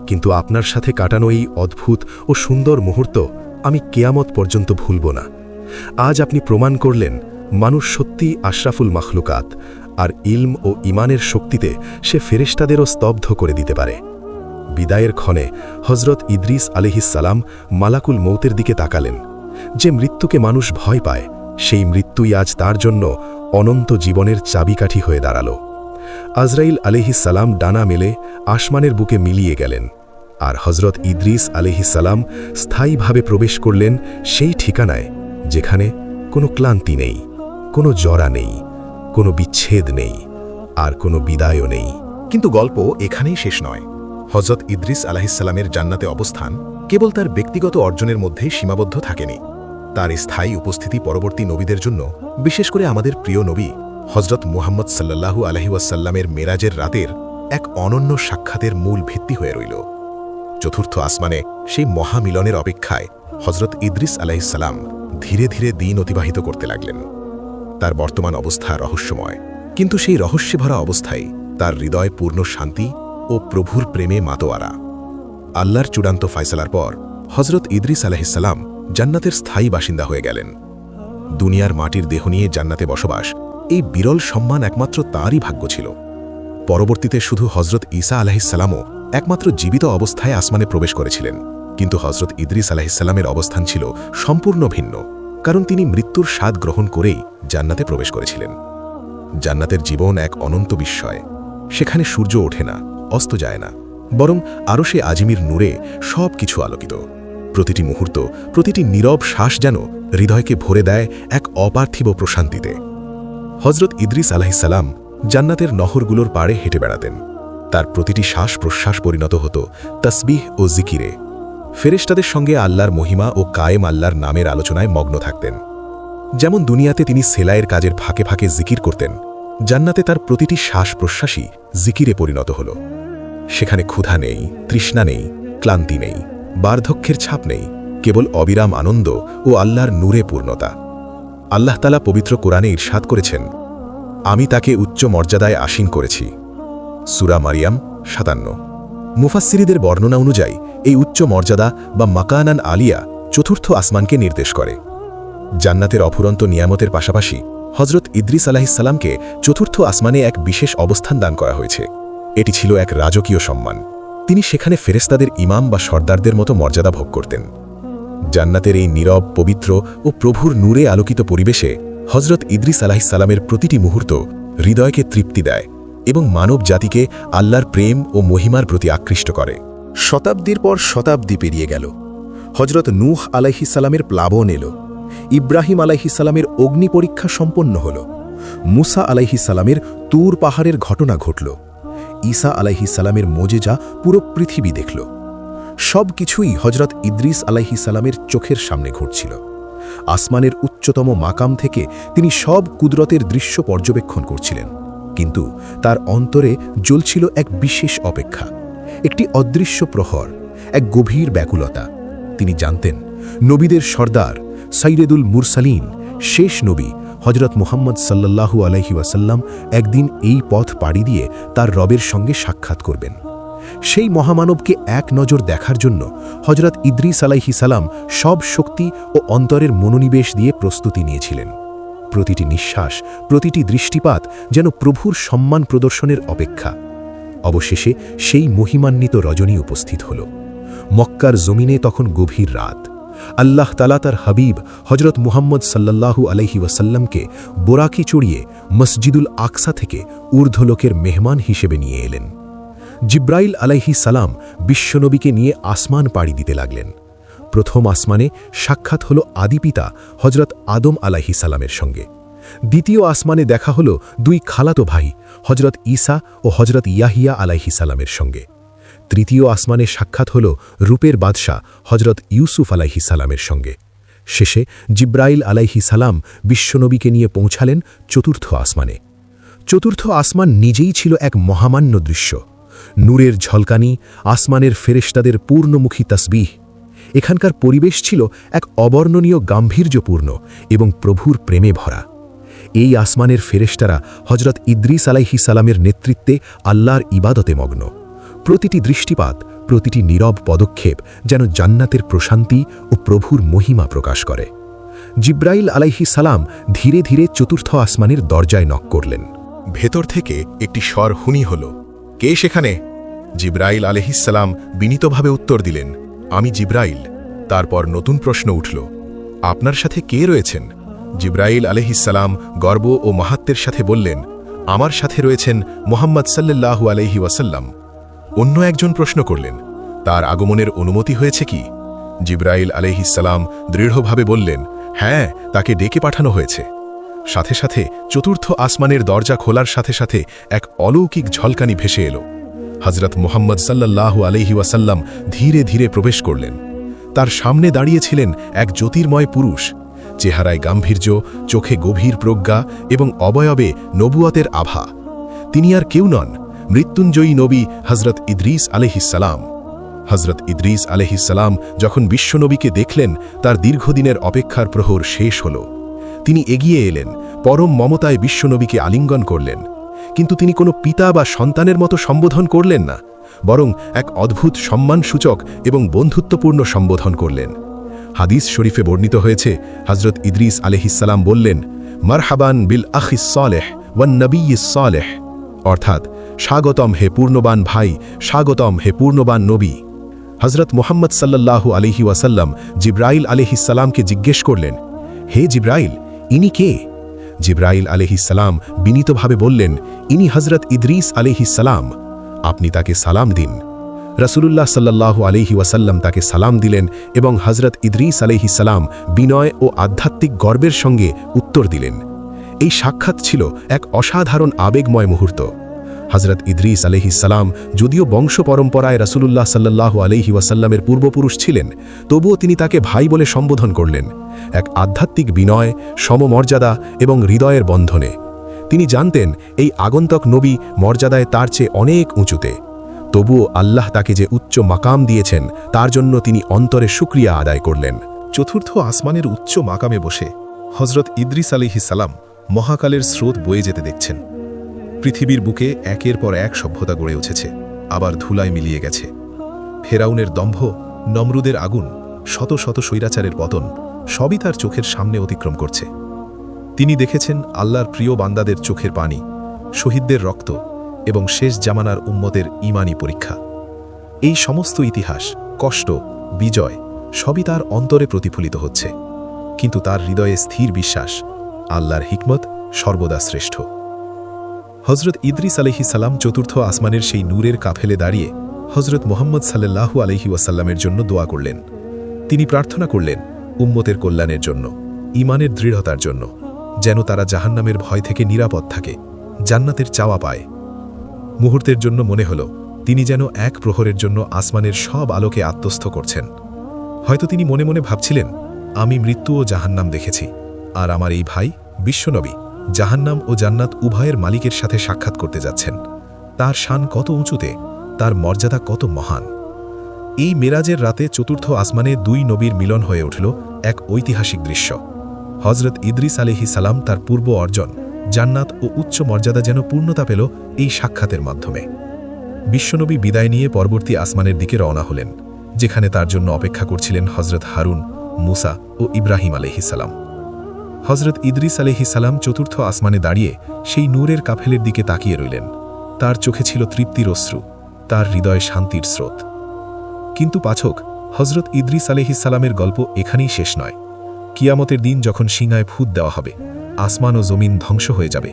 কিন্তু আপনার সাথে কাটানো এই অদ্ভুত ও সুন্দর মুহূর্ত আমি কেয়ামত পর্যন্ত ভুলব না। আজ আপনি প্রমাণ করলেন মানুষ সত্যিই আশরাফুল মাখলুকাত, আর ইলম ও ঈমানের শক্তিতে সে ফেরেশতাদেরও স্তব্ধ করে দিতে পারে। বিদায়ের ক্ষণে হজরত ইদ্রিস আলাইহিসসালাম মালাকুল মৌতের দিকে তাকালেন। যে মৃত্যুকে মানুষ ভয় পায়, সেই মৃত্যুই আজ তার জন্য অনন্ত জীবনের চাবিকাঠি হয়ে দাঁড়াল। আজরাইল আলাইহিসসালাম ডানা মেলে আসমানের বুকে মিলিয়ে গেলেন, আর হজরত ইদ্রিস আলাইহিসসালাম স্থায়ীভাবে প্রবেশ করলেন সেই ঠিকানায় যেখানে কোনো ক্লান্তি নেই, কোনো জরা নেই, কোনো বিচ্ছেদ নেই, আর কোনো বিদায়ও নেই। কিন্তু গল্প এখানেই শেষ নয়। হজরত ইদ্রিস আলাইহিসসালামের জান্নাতে অবস্থান কেবল তার ব্যক্তিগত অর্জনের মধ্যেই সীমাবদ্ধ থাকেনি। তার স্থায়ী উপস্থিতি পরবর্তী নবীদের জন্য, বিশেষ করে আমাদের প্রিয় নবী হজরত মুহাম্মদ সাল্লাল্লাহু আলাইহি ওয়াসাল্লামের মেরাজের রাতের এক অনন্য সাক্ষাতের মূল ভিত্তি হয়ে রইল। চতুর্থ আসমানে সেই মহামিলনের অপেক্ষায় হজরত ইদ্রিস আলাইহিসসালাম ধীরে ধীরে দিন অতিবাহিত করতে লাগলেন। তার বর্তমান অবস্থা রহস্যময়, কিন্তু সেই রহস্যে ভরা অবস্থায় তার হৃদয় পূর্ণ শান্তি ও প্রভুর প্রেমে মাতোয়ারা। আল্লাহর চূড়ান্ত ফায়সালার পর হজরত ইদ্রিস আলাইহিসসালাম জান্নাতের স্থায়ী বাসিন্দা হয়ে গেলেন। দুনিয়ার মাটির দেহ নিয়ে জান্নাতে বসবাস, এই বিরল সম্মান একমাত্র তাঁরই ভাগ্য ছিল। পরবর্তীতে শুধু হজরত ঈসা আলাইহিসসালামও একমাত্র জীবিত অবস্থায় আসমানে প্রবেশ করেছিলেন, কিন্তু হজরত ইদ্রিস আলাইহিসসালামের অবস্থান ছিল সম্পূর্ণ ভিন্ন, কারণ তিনি মৃত্যুর স্বাদ গ্রহণ করেই জান্নাতে প্রবেশ করেছিলেন। জান্নাতের জীবন এক অনন্ত বিস্ময়। সেখানে সূর্য ওঠে না, অস্ত যায় না, বরং আরশে আজিমির নূরে সব কিছু আলোকিত। প্রতিটি মুহূর্ত, প্রতিটি নীরব শ্বাস যেন হৃদয়কে ভরে দেয় এক অপার্থিব প্রশান্তিতে। হজরত ইদ্রিস আলাইহিসসালাম জান্নাতের নহরগুলোর পাড়ে হেঁটে বেড়াতেন। তার প্রতিটি শ্বাস প্রশ্বাস পরিণত হতো তসবিহ ও জিকিরে। ফেরেশতাদের সঙ্গে আল্লাহর মহিমা ও কায়েম আল্লাহর নামের আলোচনায় মগ্ন থাকতেন। যেমন দুনিয়াতে তিনি সেলাইয়ের কাজের ফাঁকে ফাঁকে জিকির করতেন, জান্নাতে তার প্রতিটি শ্বাস প্রশ্বাসই জিকিরে পরিণত হল। সেখানে ক্ষুধা নেই, তৃষ্ণা নেই, ক্লান্তি নেই, বার্ধক্যের ছাপ নেই, কেবল অবিরাম আনন্দ ও আল্লাহর নূরে পূর্ণতা। আল্লাহ তাআলা পবিত্র কোরআনে ইরশাদ করেছেন, আমি তাকে উচ্চ মর্যাদায় আসীন করেছি। সূরা মারিয়াম 57। মুফাসসিরদের বর্ণনা অনুযায়ী এই উচ্চ মর্যাদা বা মাকানান আলিয়া চতুর্থ আসমানকে নির্দেশ করে। জান্নাতের অফুরন্ত নিয়ামতের পাশাপাশি হজরত ইদ্রিস আলাইহিসসালামকে চতুর্থ আসমানে এক বিশেষ অবস্থান দান করা হয়েছে। এটি ছিল এক রাজকীয় সম্মান। তিনি সেখানে ফেরেশতাদের ইমাম বা সর্দারদের মতো মর্যাদা ভোগ করতেন। জান্নাতের এই নীরব, পবিত্র ও প্রভুর নূরে আলোকিত পরিবেশে হজরত ইদ্রিস আলাইহিসসালামের প্রতিটি মুহূর্ত হৃদয়কে তৃপ্তি দেয় এবং মানব জাতিকে আল্লাহর প্রেম ও মহিমার প্রতি আকৃষ্ট করে। শতাব্দীর পর শতাব্দী পেরিয়ে গেল। হজরত নূহ আলাইহিসসালামের প্লাবন এলো, ইব্রাহিম আলাইহিসসালামের অগ্নি পরীক্ষা সম্পন্ন হল, মুসা আলাইহিসসালামের তুর পাহাড়ের ঘটনা ঘটল, ঈসা আলাইহিসসালামের মোজেজা পুরো পৃথিবী দেখল। সব কিছুই হজরত ইদ্রিস আলাইহিসসালামের চোখের সামনে ঘটছিল। আসমানের উচ্চতম মাকাম থেকে তিনি সব কুদরতের দৃশ্য পর্যবেক্ষণ করছিলেন, কিন্তু তার অন্তরে জ্বলছিল এক বিশেষ অপেক্ষা, একটি অদৃশ্য প্রহর, এক গভীর ব্যাকুলতা। তিনি জানতেন নবীদের সর্দার, সাইয়্যিদুল মুরসালিন, শেষ নবী হজরত মুহাম্মদ সাল্লাল্লাহু আলাইহি ওয়াসাল্লাম একদিন এই পথ পাড়ি দিয়ে তার রবের সঙ্গে সাক্ষাৎ করবেন। সেই মহামানবকে এক নজর দেখার জন্য হজরত ইদ্রিস আলাইহিসসালাম সব শক্তি ও অন্তরের মনোনিবেশ দিয়ে প্রস্তুতি নিয়েছিলেন। প্রতিটি নিঃশ্বাস, প্রতিটি দৃষ্টিপাত যেন প্রভুর সম্মান প্রদর্শনের অপেক্ষা। অবশেষে সেই মহিমান্বিত রজনী উপস্থিত হল। মক্কার জমিনে তখন গভীর রাত। আল্লাহ তাআলা তার হাবিব হজরত মুহাম্মদ সাল্লাল্লাহু আলাইহি ওয়াসাল্লামকে বোরাকি চড়িয়ে মসজিদুল আকসা থেকে ঊর্ধ্বলোকের মেহমান হিসেবে নিয়ে এলেন। জিব্রাইল আলাইহিস সালাম বিশ্বনবীকে নিয়ে আসমান পাড়ি দিতে লাগলেন। প্রথম আসমানে সাক্ষাৎ হল আদিপিতা হজরত আদম আলাইহিস সালামের সঙ্গে। দ্বিতীয় আসমানে দেখা হল দুই খালাতো ভাই হজরত ঈসা ও হজরত ইয়াহিয়া আলাইহিস সালামের সঙ্গে। তৃতীয় আসমানে সাক্ষাৎ হল রূপের বাদশাহ হজরত ইউসুফ আলাইহিস সালামের সঙ্গে। শেষে জিব্রাইল আলাইহিস সালাম বিশ্বনবীকে নিয়ে পৌঁছালেন চতুর্থ আসমানে। চতুর্থ আসমান নিজেই ছিল এক মহামান্য দৃশ্য। নূরের ঝলকানি, আসমানের ফেরেশতাদের পূর্ণমুখী তাসবিহ। এখানকার পরিবেশ ছিল এক অবর্ণনীয় গাম্ভীর্যপূর্ণ এবং প্রভুর প্রেমে ভরা। এই আসমানের ফেরেশতারা হজরত ইদ্রিস আলাইহিস সালামের নেতৃত্বে আল্লাহর ইবাদতে মগ্ন। প্রতিটি দৃষ্টিপাত, প্রতিটি নীরব পদক্ষেপ যেন জান্নাতের প্রশান্তি ও প্রভুর মহিমা প্রকাশ করে। জিব্রাইল আলাইহিস সালাম ধীরে ধীরে চতুর্থ আসমানের দরজায় নক করলেন। ভেতর থেকে একটি স্বর হুনি হল, কে সেখানে? জিব্রাইল আলাইহিসসালাম বিনীতভাবে উত্তর দিলেন, আমি জিব্রাইল। তারপর নতুন প্রশ্ন উঠল, আপনার সাথে কে রয়েছেন? জিব্রাইল আলাইহিসসালাম গর্ব ও মাহাত্ম্যের সাথে বললেন, আমার সাথে রয়েছেন মুহাম্মদ সাল্লাল্লাহু আলাইহি ওয়াসাল্লাম। অন্য একজন প্রশ্ন করলেন, তার আগমনের অনুমতি হয়েছে কি? জিব্রাইল আলাইহিসসালাম দৃঢ়ভাবে বললেন, হ্যাঁ, তাকে ডেকে পাঠানো হয়েছে। সাথে সাথে চতুর্থ আসমানের দরজা খোলার সাথে সাথে এক অলৌকিক ঝলকানি ভেসে এলো। হজরত মুহাম্মদ সাল্লাল্লাহু আলাইহি ওয়াসাল্লাম ধীরে ধীরে প্রবেশ করলেন। তার সামনে দাঁড়িয়েছিলেন এক জ্যোতির্ময় পুরুষ, চেহারায় গাম্ভীর্য, চোখে গভীর প্রজ্ঞা এবং অবয়বে নবুয়তের আভা। তিনি আর কেউ নন, মৃত্যুঞ্জয়ী নবী হজরত ইদ্রিস আলাইহিসসালাম। হজরত ইদ্রিস আলাইহিসসালাম যখন বিশ্বনবীকে দেখলেন, তার দীর্ঘদিনের অপেক্ষার প্রহর শেষ হল। তিনি এগিয়ে এলেন, পরম মমতায় বিশ্বনবীকে আলিঙ্গন করলেন। কিন্তু তিনি কোনো পিতা বা সন্তানের মতো সম্বোধন করলেন না, বরং এক অদ্ভুত সম্মানসূচক এবং বন্ধুত্বপূর্ণ সম্বোধন করলেন। হাদিস শরীফে বর্ণিত হয়েছে, হজরত ইদ্রিস আলাইহিসসালাম বললেন, মারহাবান বিল আখিস সালেহ ওয়ান নবিয়্যিস সালেহ, অর্থাৎ স্বাগতম হে পূর্ণবান ভাই, স্বাগতম হে পূর্ণবান নবী। হজরত মুহাম্মদ সাল্লাল্লাহু আলাইহি ওয়াসাল্লাম জিব্রাইল আলাইহিসসালামকে জিজ্ঞেস করলেন, হে জিব্রাইল, ইনি কে? জিব্রাইল আলাইহিসসালাম বিনীতভাবে বললেন, ইনি হজরত ইদ্রিস আলাইহিসসালাম, আপনি তাকে সালাম দিন। রাসূলুল্লাহ সাল্লাল্লাহু আলাইহি ওয়াসাল্লাম তাকে সালাম দিলেন এবং হজরত ইদ্রিস আলাইহিসসালাম বিনয় ও আধ্যাত্মিক গর্বের সঙ্গে উত্তর দিলেন। এই সাক্ষাৎ ছিল এক অসাধারণ আবেগময় মুহূর্ত। হজরত ইদ্রিস আলাইহিসসালাম যদিও বংশ পরম্পরায় রাসূলুল্লাহ সাল্লাল্লাহু আলাইহি ওয়াসাল্লামের পূর্বপুরুষ ছিলেন, তবুও তিনি তাকে ভাই বলে সম্বোধন করলেন, এক আধ্যাত্মিক বিনয়, সমমর্যাদা এবং হৃদয়ের বন্ধনে। তিনি জানতেন এই আগন্তক নবী মর্যাদায় তার চেয়ে অনেক উঁচুতে। তবুও আল্লাহ তাকে যে উচ্চ মাকাম দিয়েছেন, তার জন্য তিনি অন্তরে শুকরিয়া আদায় করলেন। চতুর্থ আসমানের উচ্চ মাকামে বসে হজরত ইদ্রিস আলাইহিসসালাম মহাকালের স্রোত বয়ে যেতে দেখছেন। পৃথিবীর বুকে একের পর এক সভ্যতা গড়ে উঠেছে, আবার ধুলায় মিলিয়ে গেছে। ফেরাউনের দম্ভ, নমরুদের আগুন, শত শত স্বৈরাচারের পতন সবই তার চোখের সামনে অতিক্রম করছে। তিনি দেখেছেন আল্লাহর প্রিয় বান্দাদের চোখের পানি, শহীদদের রক্ত এবং শেষ জামানার উম্মতের ঈমানী পরীক্ষা। এই সমস্ত ইতিহাস, কষ্ট, বিজয় সবই তার অন্তরে প্রতিফলিত হচ্ছে, কিন্তু তার হৃদয়ে স্থির বিশ্বাস আল্লাহর হিকমত সর্বদা শ্রেষ্ঠ। হজরত ইদ্রিস আলাইহিস সালাম চতুর্থ আসমানের সেই নূরের কাফেলে দাঁড়িয়ে হজরত মুহাম্মদ সাল্লাল্লাহু আলাইহি ওয়াসাল্লামের জন্য দোয়া করলেন। তিনি প্রার্থনা করলেন উম্মতের কল্যাণের জন্য, ঈমানের দৃঢ়তার জন্য, যেন তারা জাহান্নামের ভয় থেকে নিরাপদ থাকে, জান্নাতের চাওয়া পায়। মুহূর্তের জন্য মনে হল তিনি যেন এক প্রহরের জন্য আসমানের সব আলোকে আত্মস্থ করছেন। হয়তো তিনি মনে মনে ভাবছিলেন, আমি মৃত্যু ও জাহান্নাম দেখেছি, আর আমার এই ভাই বিশ্বনবী জাহান্নাম ও জান্নাত উভয়ের মালিকের সাথে সাক্ষাৎ করতে যাচ্ছেন। তার শান কত উঁচুতে, তার মর্যাদা কত মহান। এই মেরাজের রাতে চতুর্থ আসমানে দুই নবীর মিলন হয়ে উঠল এক ঐতিহাসিক দৃশ্য। হজরত ইদ্রিস আলাইহিস সালাম তার পূর্ব অর্জন জান্নাত ও উচ্চ মর্যাদা যেন পূর্ণতা পেল এই সাক্ষাতের মাধ্যমে। বিশ্বনবী বিদায় নিয়ে পরবর্তী আসমানের দিকে রওনা হলেন, যেখানে তার জন্য অপেক্ষা করছিলেন হজরত হারুন, মুসা ও ইব্রাহিম আলাইহিস সালাম। হজরত ইদ্রিস আলাইহিস সালাম চতুর্থ আসমানে দাঁড়িয়ে সেই নূরের কাফেলের দিকে তাকিয়ে রইলেন। তার চোখে ছিল তৃপ্তির অশ্রু, তার হৃদয়ে শান্তির স্রোত। কিন্তু পাছক, হজরত ইদ্রিস আলাইহিস সালামের গল্প এখানেই শেষ নয়। কিয়ামতের দিন যখন সিংহায় ফুৎ দেওয়া হবে, আসমান ও জমিন ধ্বংস হয়ে যাবে,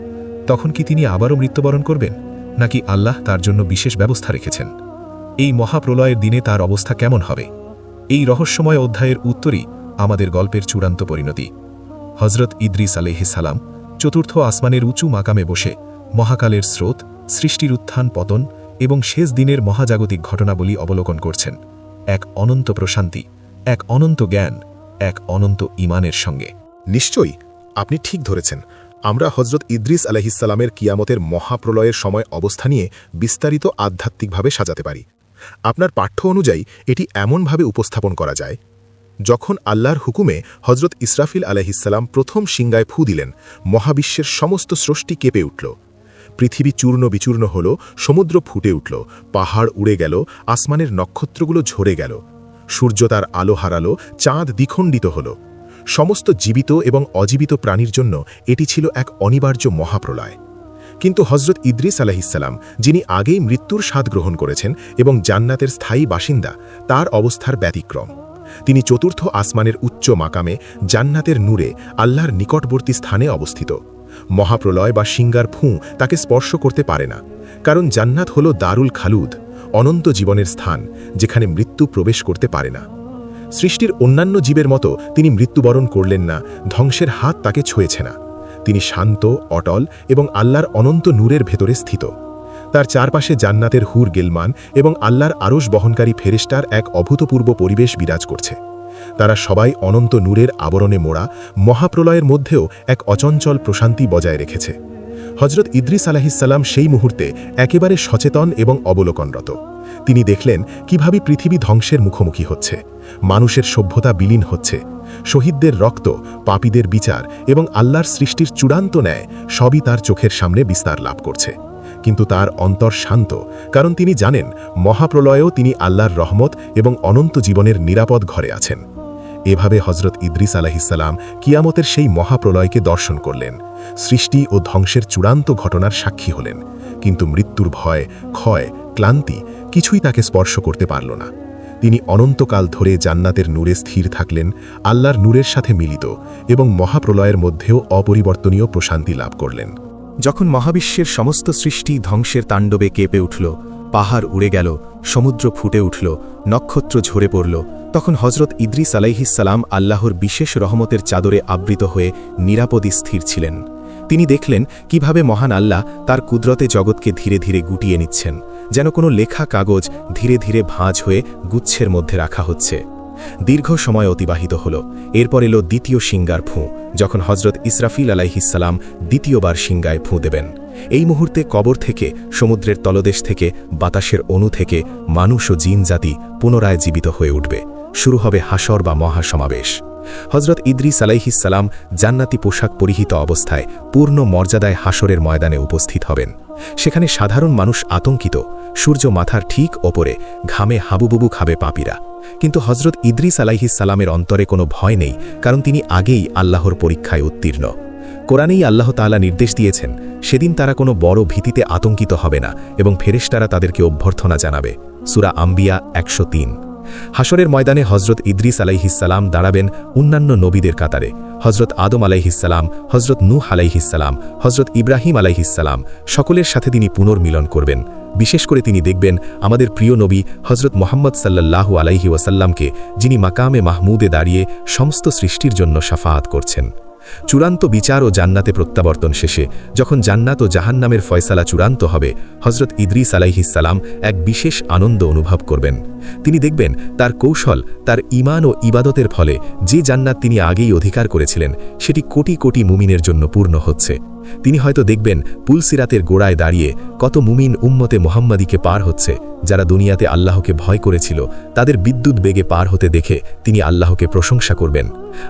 তখন কি তিনি আবারও মৃত্যুবরণ করবেন, নাকি আল্লাহ তার জন্য বিশেষ ব্যবস্থা রেখেছেন? এই মহাপ্রলয়ের দিনে তার অবস্থা কেমন হবে? এই রহস্যময় অধ্যায়ের উত্তরই আমাদের গল্পের চূড়ান্ত পরিণতি। হজরত ইদ্রিস আলাইহিস সালাম চতুর্থ আসমানের উঁচু মাকামে বসে মহাকালের স্রোত, সৃষ্টির উত্থান পতন এবং শেষ দিনের মহাজাগতিক ঘটনাবলী অবলোকন করছেন, এক অনন্ত প্রশান্তি, এক অনন্ত জ্ঞান, এক অনন্ত ঈমানের সঙ্গে। নিশ্চয়ই আপনি ঠিক ধরেছেন। আমরা হজরত ইদ্রিস আলাইহিস সালামের কিয়ামতের মহাপ্রলয়ের সময় অবস্থা নিয়ে বিস্তারিত আধ্যাত্মিকভাবে সাজাতে পারি। আপনার পাঠ্য অনুযায়ী এটি এমনভাবে উপস্থাপন করা যায়, যখন আল্লাহর হুকুমে হজরত ইসরাফিল আলাইহিস সালাম প্রথম সিংগায় ফু দিলেন, মহাবিশ্বের সমস্ত সৃষ্টি কেঁপে উঠল। পৃথিবী চূর্ণ বিচূর্ণ হল, সমুদ্র ফুটে উঠল, পাহাড় উড়ে গেল, আসমানের নক্ষত্রগুলো ঝরে গেল, সূর্য তার আলো হারালো, চাঁদ দ্বিখণ্ডিত হল। সমস্ত জীবিত এবং অজীবিত প্রাণীর জন্য এটি ছিল এক অনিবার্য মহাপ্রলয়। কিন্তু হজরত ইদ্রিস আলাইহিস সালাম, যিনি আগেই মৃত্যুর স্বাদ গ্রহণ করেছেন এবং জান্নাতের স্থায়ী বাসিন্দা, তার অবস্থার ব্যতিক্রম। তিনি চতুর্থ আসমানের উচ্চ মাকামে জান্নাতের নূরে আল্লাহর নিকটবর্তী স্থানে অবস্থিত। মহাপ্রলয় বা সিংগার ফুঁ তাকে স্পর্শ করতে পারে না, কারণ জান্নাত হল দারুল খালুদ, অনন্ত জীবনের স্থান, যেখানে মৃত্যু প্রবেশ করতে পারে না। সৃষ্টির অন্যান্য জীবের মতো তিনি মৃত্যুবরণ করলেন না, ধ্বংসের হাত তাকে ছুঁয়েছে না। তিনি শান্ত, অটল এবং আল্লাহর অনন্ত নূরের ভেতরে স্থিত। তার চারপাশে জান্নাতের হুর গেলমান এবং আল্লাহর আরশ বহনকারী ফেরেশতার এক অভূতপূর্ব পরিবেশ বিরাজ করছে। তারা সবাই অনন্ত নূরের আবরণে মোড়া, মহাপ্রলয়ের মধ্যেও এক অচঞ্চল প্রশান্তি বজায় রেখেছে। হজরত ইদ্রিস আলাইহিস সালাম সেই মুহূর্তে একেবারে সচেতন এবং অবলোকনরত। তিনি দেখলেন কিভাবে পৃথিবী ধ্বংসের মুখোমুখি হচ্ছে, মানুষের সভ্যতা বিলীন হচ্ছে, শহীদদের রক্ত, পাপীদের বিচার এবং আল্লাহর সৃষ্টির চূড়ান্ত ন্যায় সবই তার চোখের সামনে বিস্তার লাভ করছে। কিন্তু তার অন্তর শান্ত, কারণ তিনি জানেন মহাপ্রলয়েও তিনি আল্লাহর রহমত এবং অনন্ত জীবনের নিরাপদ ঘরে আছেন। এভাবে হজরত ইদ্রিস আলাইহিস সালাম কিয়ামতের সেই মহাপ্রলয়কে দর্শন করলেন, সৃষ্টি ও ধ্বংসের চূড়ান্ত ঘটনার সাক্ষী হলেন। কিন্তু মৃত্যুর ভয়, ক্ষয়, ক্লান্তি কিছুই তাকে স্পর্শ করতে পারল না। তিনি অনন্তকাল ধরে জান্নাতের নূরে স্থির থাকলেন, আল্লাহর নূরের সাথে মিলিত, এবং মহাপ্রলয়ের মধ্যেও অপরিবর্তনীয় প্রশান্তি লাভ করলেন। যখন মহাবিশ্বের সমস্ত সৃষ্টি ধ্বংসের তাণ্ডবে কেঁপে উঠল, পাহাড় উড়ে গেল, সমুদ্র ফুটে উঠল, নক্ষত্র ঝরে পড়ল, তখন হজরত ইদ্রিস আলাইহিস সালাম আল্লাহর বিশেষ রহমতের চাদরে আবৃত হয়ে নিরাপদে স্থির ছিলেন। তিনি দেখলেন কিভাবে মহান আল্লাহ তার কুদরতে জগৎকে ধীরে ধীরে গুটিয়ে নিচ্ছেন, যেন কোনো লেখা কাগজ ধীরে ধীরে ভাঁজ হয়ে গুচ্ছের মধ্যে রাখা হচ্ছে। দীর্ঘ সময় অতিবাহিত হল। এরপর এলো দ্বিতীয় সিংগার ফুঁ, যখন হজরত ইসরাফিল আলাইহিস সালাম দ্বিতীয়বার সিংগায় ফুঁ দেবেন। এই মুহূর্তে কবর থেকে, সমুদ্রের তলদেশ থেকে, বাতাসের অণু থেকে মানুষ ও জিন জাতি পুনরায় জীবিত হয়ে উঠবে। শুরু হবে হাসর বা মহাসমাবেশ। হজরত ইদ্রিস আলাইহিস সালাম জান্নাতি পোশাক পরিহিত অবস্থায় পূর্ণ মর্যাদায় হাসরের ময়দানে উপস্থিত হবেন। সেখানে সাধারণ মানুষ আতঙ্কিত, সূর্য মাথার ঠিক ওপরে, ঘামে হাবুবুবু খাবে পাপীরা। কিন্তু হজরত ইদ্রিস আলাইহিস সালামের অন্তরে কোনো ভয় নেই, কারণ তিনি আগেই আল্লাহর পরীক্ষায় উত্তীর্ণ। কোরআনেই আল্লাহ তাআলা নির্দেশ দিয়েছেন, সেদিন তারা কোনো বড় ভীতিতে আতঙ্কিত হবে না এবং ফেরেশতারা তাদেরকে অভ্যর্থনা জানাবে। সূরা আম্বিয়া 103। হাসরের ময়দানে হজরত ইদ্রিস আলাইহিসসালাম দাঁড়াবেন অন্যান্য নবীদের কাতারে। হজরত আদম আলাইহিসসালাম, হজরত নূহ আলাইহিসসালাম, হজরত ইব্রাহিম আলাইহিসসালাম সকলের সাথে তিনি পুনর্মিলন করবেন। বিশেষ করে তিনি দেখবেন আমাদের প্রিয় নবী হজরত মোহাম্মদ সাল্লাল্লাহু আলাইহি ওয়াসাল্লামকে, যিনি মাকামে মাহমুদে দাঁড়িয়ে সমস্ত সৃষ্টির জন্য শাফাআত করছেন। চূড়ান্ত বিচার ও জান্নাতে প্রত্যাবর্তন শেষে যখন জান্নাত ও জাহান্নামের ফয়সালা চূড়ান্ত হবে, হজরত ইদ্রিস আলাইহিসসালাম এক বিশেষ আনন্দ অনুভব করবেন। তিনি দেখবেন তার কৌশল, তার ঈমান ও ইবাদতের ফলে যে জান্নাত তিনি আগেই অধিকার করেছিলেন সেটি কোটি কোটি মুমিনের জন্য পূর্ণ হচ্ছে। তিনি হয়তো দেখবেন পুলসিরাতের গোড়ায় দাঁড়িয়ে কত মুমিন উম্মতে মোহাম্মদীকে পার হচ্ছে, যারা দুনিয়াতে আল্লাহকে ভয় করেছিল তাদের বিদ্যুৎ বেগে পার হতে দেখে তিনি আল্লাহকে প্রশংসা করবেন।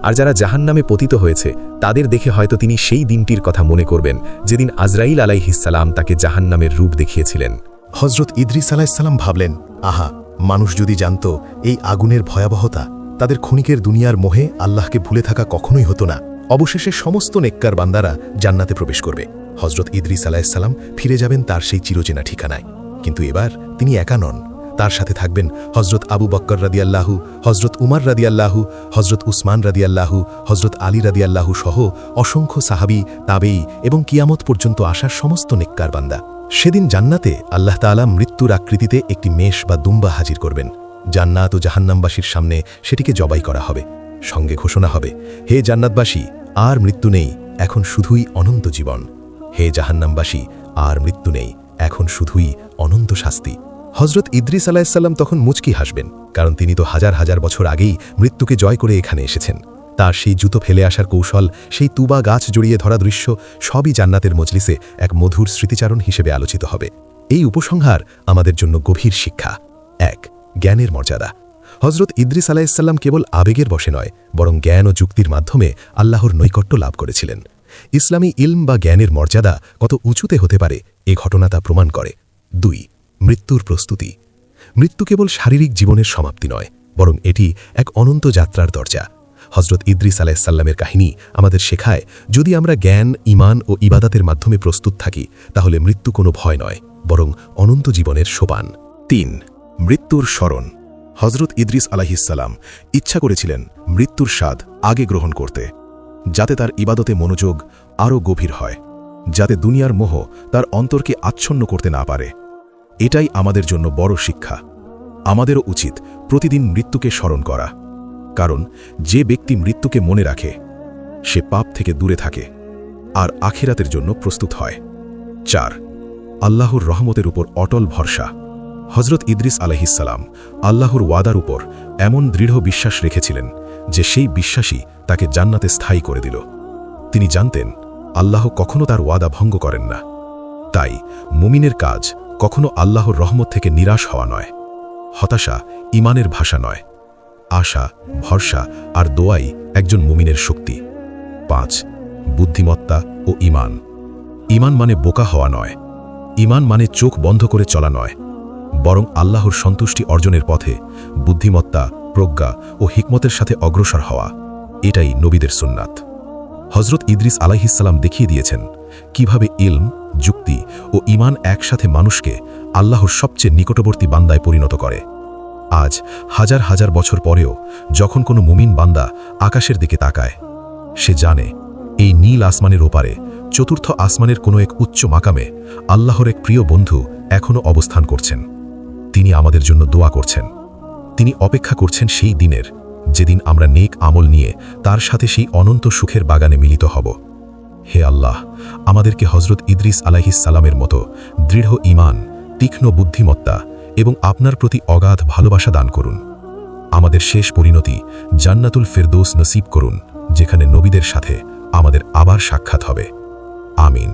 আর যারা জাহান্নামে পতিত হয়েছে তাদের দেখে হয়তো তিনি সেই দিনটির কথা মনে করবেন যেদিন আজরাইল আলাইহিসসালাম তাকে জাহান্নামের রূপ দেখিয়েছিলেন। হজরত ইদ্রিস আলাইহিসসালাম ভাবলেন, আহা, মানুষ যদি জানত এই আগুনের ভয়াবহতা, তাদের ক্ষণিকের দুনিয়ার মোহে আল্লাহকে ভুলে থাকা কখনোই হতো না। অবশেষে সমস্ত নেককার বান্দারা জান্নাতে প্রবেশ করবে। হজরত ইদ্রিস আলাইহিসসালাম ফিরে যাবেন তার সেই চিরচেনা ঠিকানায়। কিন্তু এবার তিনি একা নন, তার সাথে থাকবেন হজরত আবু বক্কর রাদিয়াল্লাহু, হজরত উমর রাদিয়াল্লাহু, হজরত উসমান রাদিয়াল্লাহু, হজরত আলী রাদিয়াল্লাহু সহ অসংখ্য সাহাবী, তাবেঈ এবং কিয়ামত পর্যন্ত আসার সমস্ত নেককার বান্দা। সেদিন জান্নাতে আল্লাহ তাআলা মৃত্যুর আকৃতিতে একটি মেষ বা দুম্বা হাজির করবেন। জান্নাত ও জাহান্নামবাসীর সামনে সেটিকে জবাই করা হবে। সঙ্গে ঘোষণা হবে, হে জান্নাতবাসী, আর মৃত্যু নেই, এখন শুধুই অনন্ত জীবন। হে জাহান্নামবাসী, আর মৃত্যু নেই, এখন শুধুই অনন্ত শাস্তি। হজরত ইদ্রিস আলাইহিসসালাম তখন মুচকি হাসবেন, কারণ তিনি তো হাজার হাজার বছর আগেই মৃত্যুকে জয় করে এখানে এসেছেন। তার সেই জুতো ফেলে আসার কৌশল, সেই তুবা গাছ জড়িয়ে ধরা দৃশ্য সবই জান্নাতের মজলিসে এক মধুর স্মৃতিচারণ হিসেবে আলোচিত হবে। এই উপসংহার আমাদের জন্য গভীর শিক্ষা। 1. জ্ঞানের মর্যাদা। হজরত ইদ্রিস আলাইহিসসালাম কেবল আবেগের বশে নয়, বরং জ্ঞান ও যুক্তির মাধ্যমে আল্লাহর নৈকট্য লাভ করেছিলেন। ইসলামী ইলম বা জ্ঞানের মর্যাদা কত উঁচুতে হতে পারে এ ঘটনা তা প্রমাণ করে। 2. মৃত্যুর প্রস্তুতি। মৃত্যু কেবল শারীরিক জীবনের সমাপ্তি নয়, বরং এটি এক অনন্ত যাত্রার দরজা। হজরত ইদ্রিস আলাইহিসসালামের কাহিনী আমাদের শেখায়, যদি আমরা জ্ঞান, ঈমান ও ইবাদতের মাধ্যমে প্রস্তুত থাকি, তাহলে মৃত্যু কোনো ভয় নয়, বরং অনন্ত জীবনের সোপান। 3. মৃত্যুর স্মরণ। হজরত ইদ্রিস আলাইহিসসালাম ইচ্ছা করেছিলেন মৃত্যুর স্বাদ আগে গ্রহণ করতে, যাতে তার ইবাদতে মনোযোগ আরও গভীর হয়, যাতে দুনিয়ার মোহ তার অন্তরকে আচ্ছন্ন করতে না পারে। এটাই আমাদের জন্য বড় শিক্ষা। আমাদেরও উচিত প্রতিদিন মৃত্যুকে স্মরণ করা, কারণ যে ব্যক্তি মৃত্যুকে মনে রাখে সে পাপ থেকে দূরে থাকে আর আখিরাতের জন্য প্রস্তুত হয়। 4. আল্লাহর রহমতের উপর অটল ভরসা। হজরত ইদ্রিস আলাইহিসসালাম আল্লাহর ওয়াদার উপর এমন দৃঢ় বিশ্বাস রেখেছিলেন যে সেই বিশ্বাসই তাকে জান্নাতে স্থায়ী করে দিল। তিনি জানতেন আল্লাহ কখনো তার ওয়াদা ভঙ্গ করেন না। তাই মুমিনের কাজ কখনো আল্লাহর রহমত থেকে নিরাশ হওয়া নয়। হতাশা ঈমানের ভাষা নয়। আশা, ভরসা আর দোয়াই একজন মুমিনের শক্তি। 5. বুদ্ধিমত্তা ও ঈমান। ঈমান মানে বোকা হওয়া নয়। ঈমান মানে চোখ বন্ধ করে চলা নয়, বরং আল্লাহর সন্তুষ্টি অর্জনের পথে বুদ্ধিমত্তা, প্রজ্ঞা ও হিকমতের সাথে অগ্রসর হওয়া। এটাই নবীদের সুন্নাত। হজরত ইদ্রিস আলাইহিসসালাম দেখিয়ে দিয়েছেন কিভাবে ইলম, যুক্তি ও ঈমান একসাথে মানুষকে আল্লাহর সবচেয়ে নিকটবর্তী বান্দায় পরিণত করে। আজ হাজার হাজার বছর পরেও যখন কোনো মুমিন বান্দা আকাশের দিকে তাকায়, সে জানে এই নীল আসমানের ওপারে চতুর্থ আসমানের কোনো এক উচ্চ মাকামে আল্লাহর এক প্রিয় বন্ধু এখনও অবস্থান করছেন। তিনি আমাদের জন্য দোয়া করছেন। তিনি অপেক্ষা করছেন সেই দিনের, যেদিন আমরা নেক আমল নিয়ে তার সাথে সেই অনন্ত সুখের বাগানে মিলিত হব। হে আল্লাহ, আমাদেরকে হজরত ইদ্রিস আলাইহিসসালামের মতো দৃঢ় ঈমান, তীক্ষ্ণ বুদ্ধিমত্তা এবং আপনার প্রতি অগাধ ভালোবাসা দান করুন। আমাদের শেষ পরিণতি জান্নাতুল ফেরদৌস নসিব করুন, যেখানে নবীদের সাথে আমাদের আবার সাক্ষাৎ হবে। আমিন।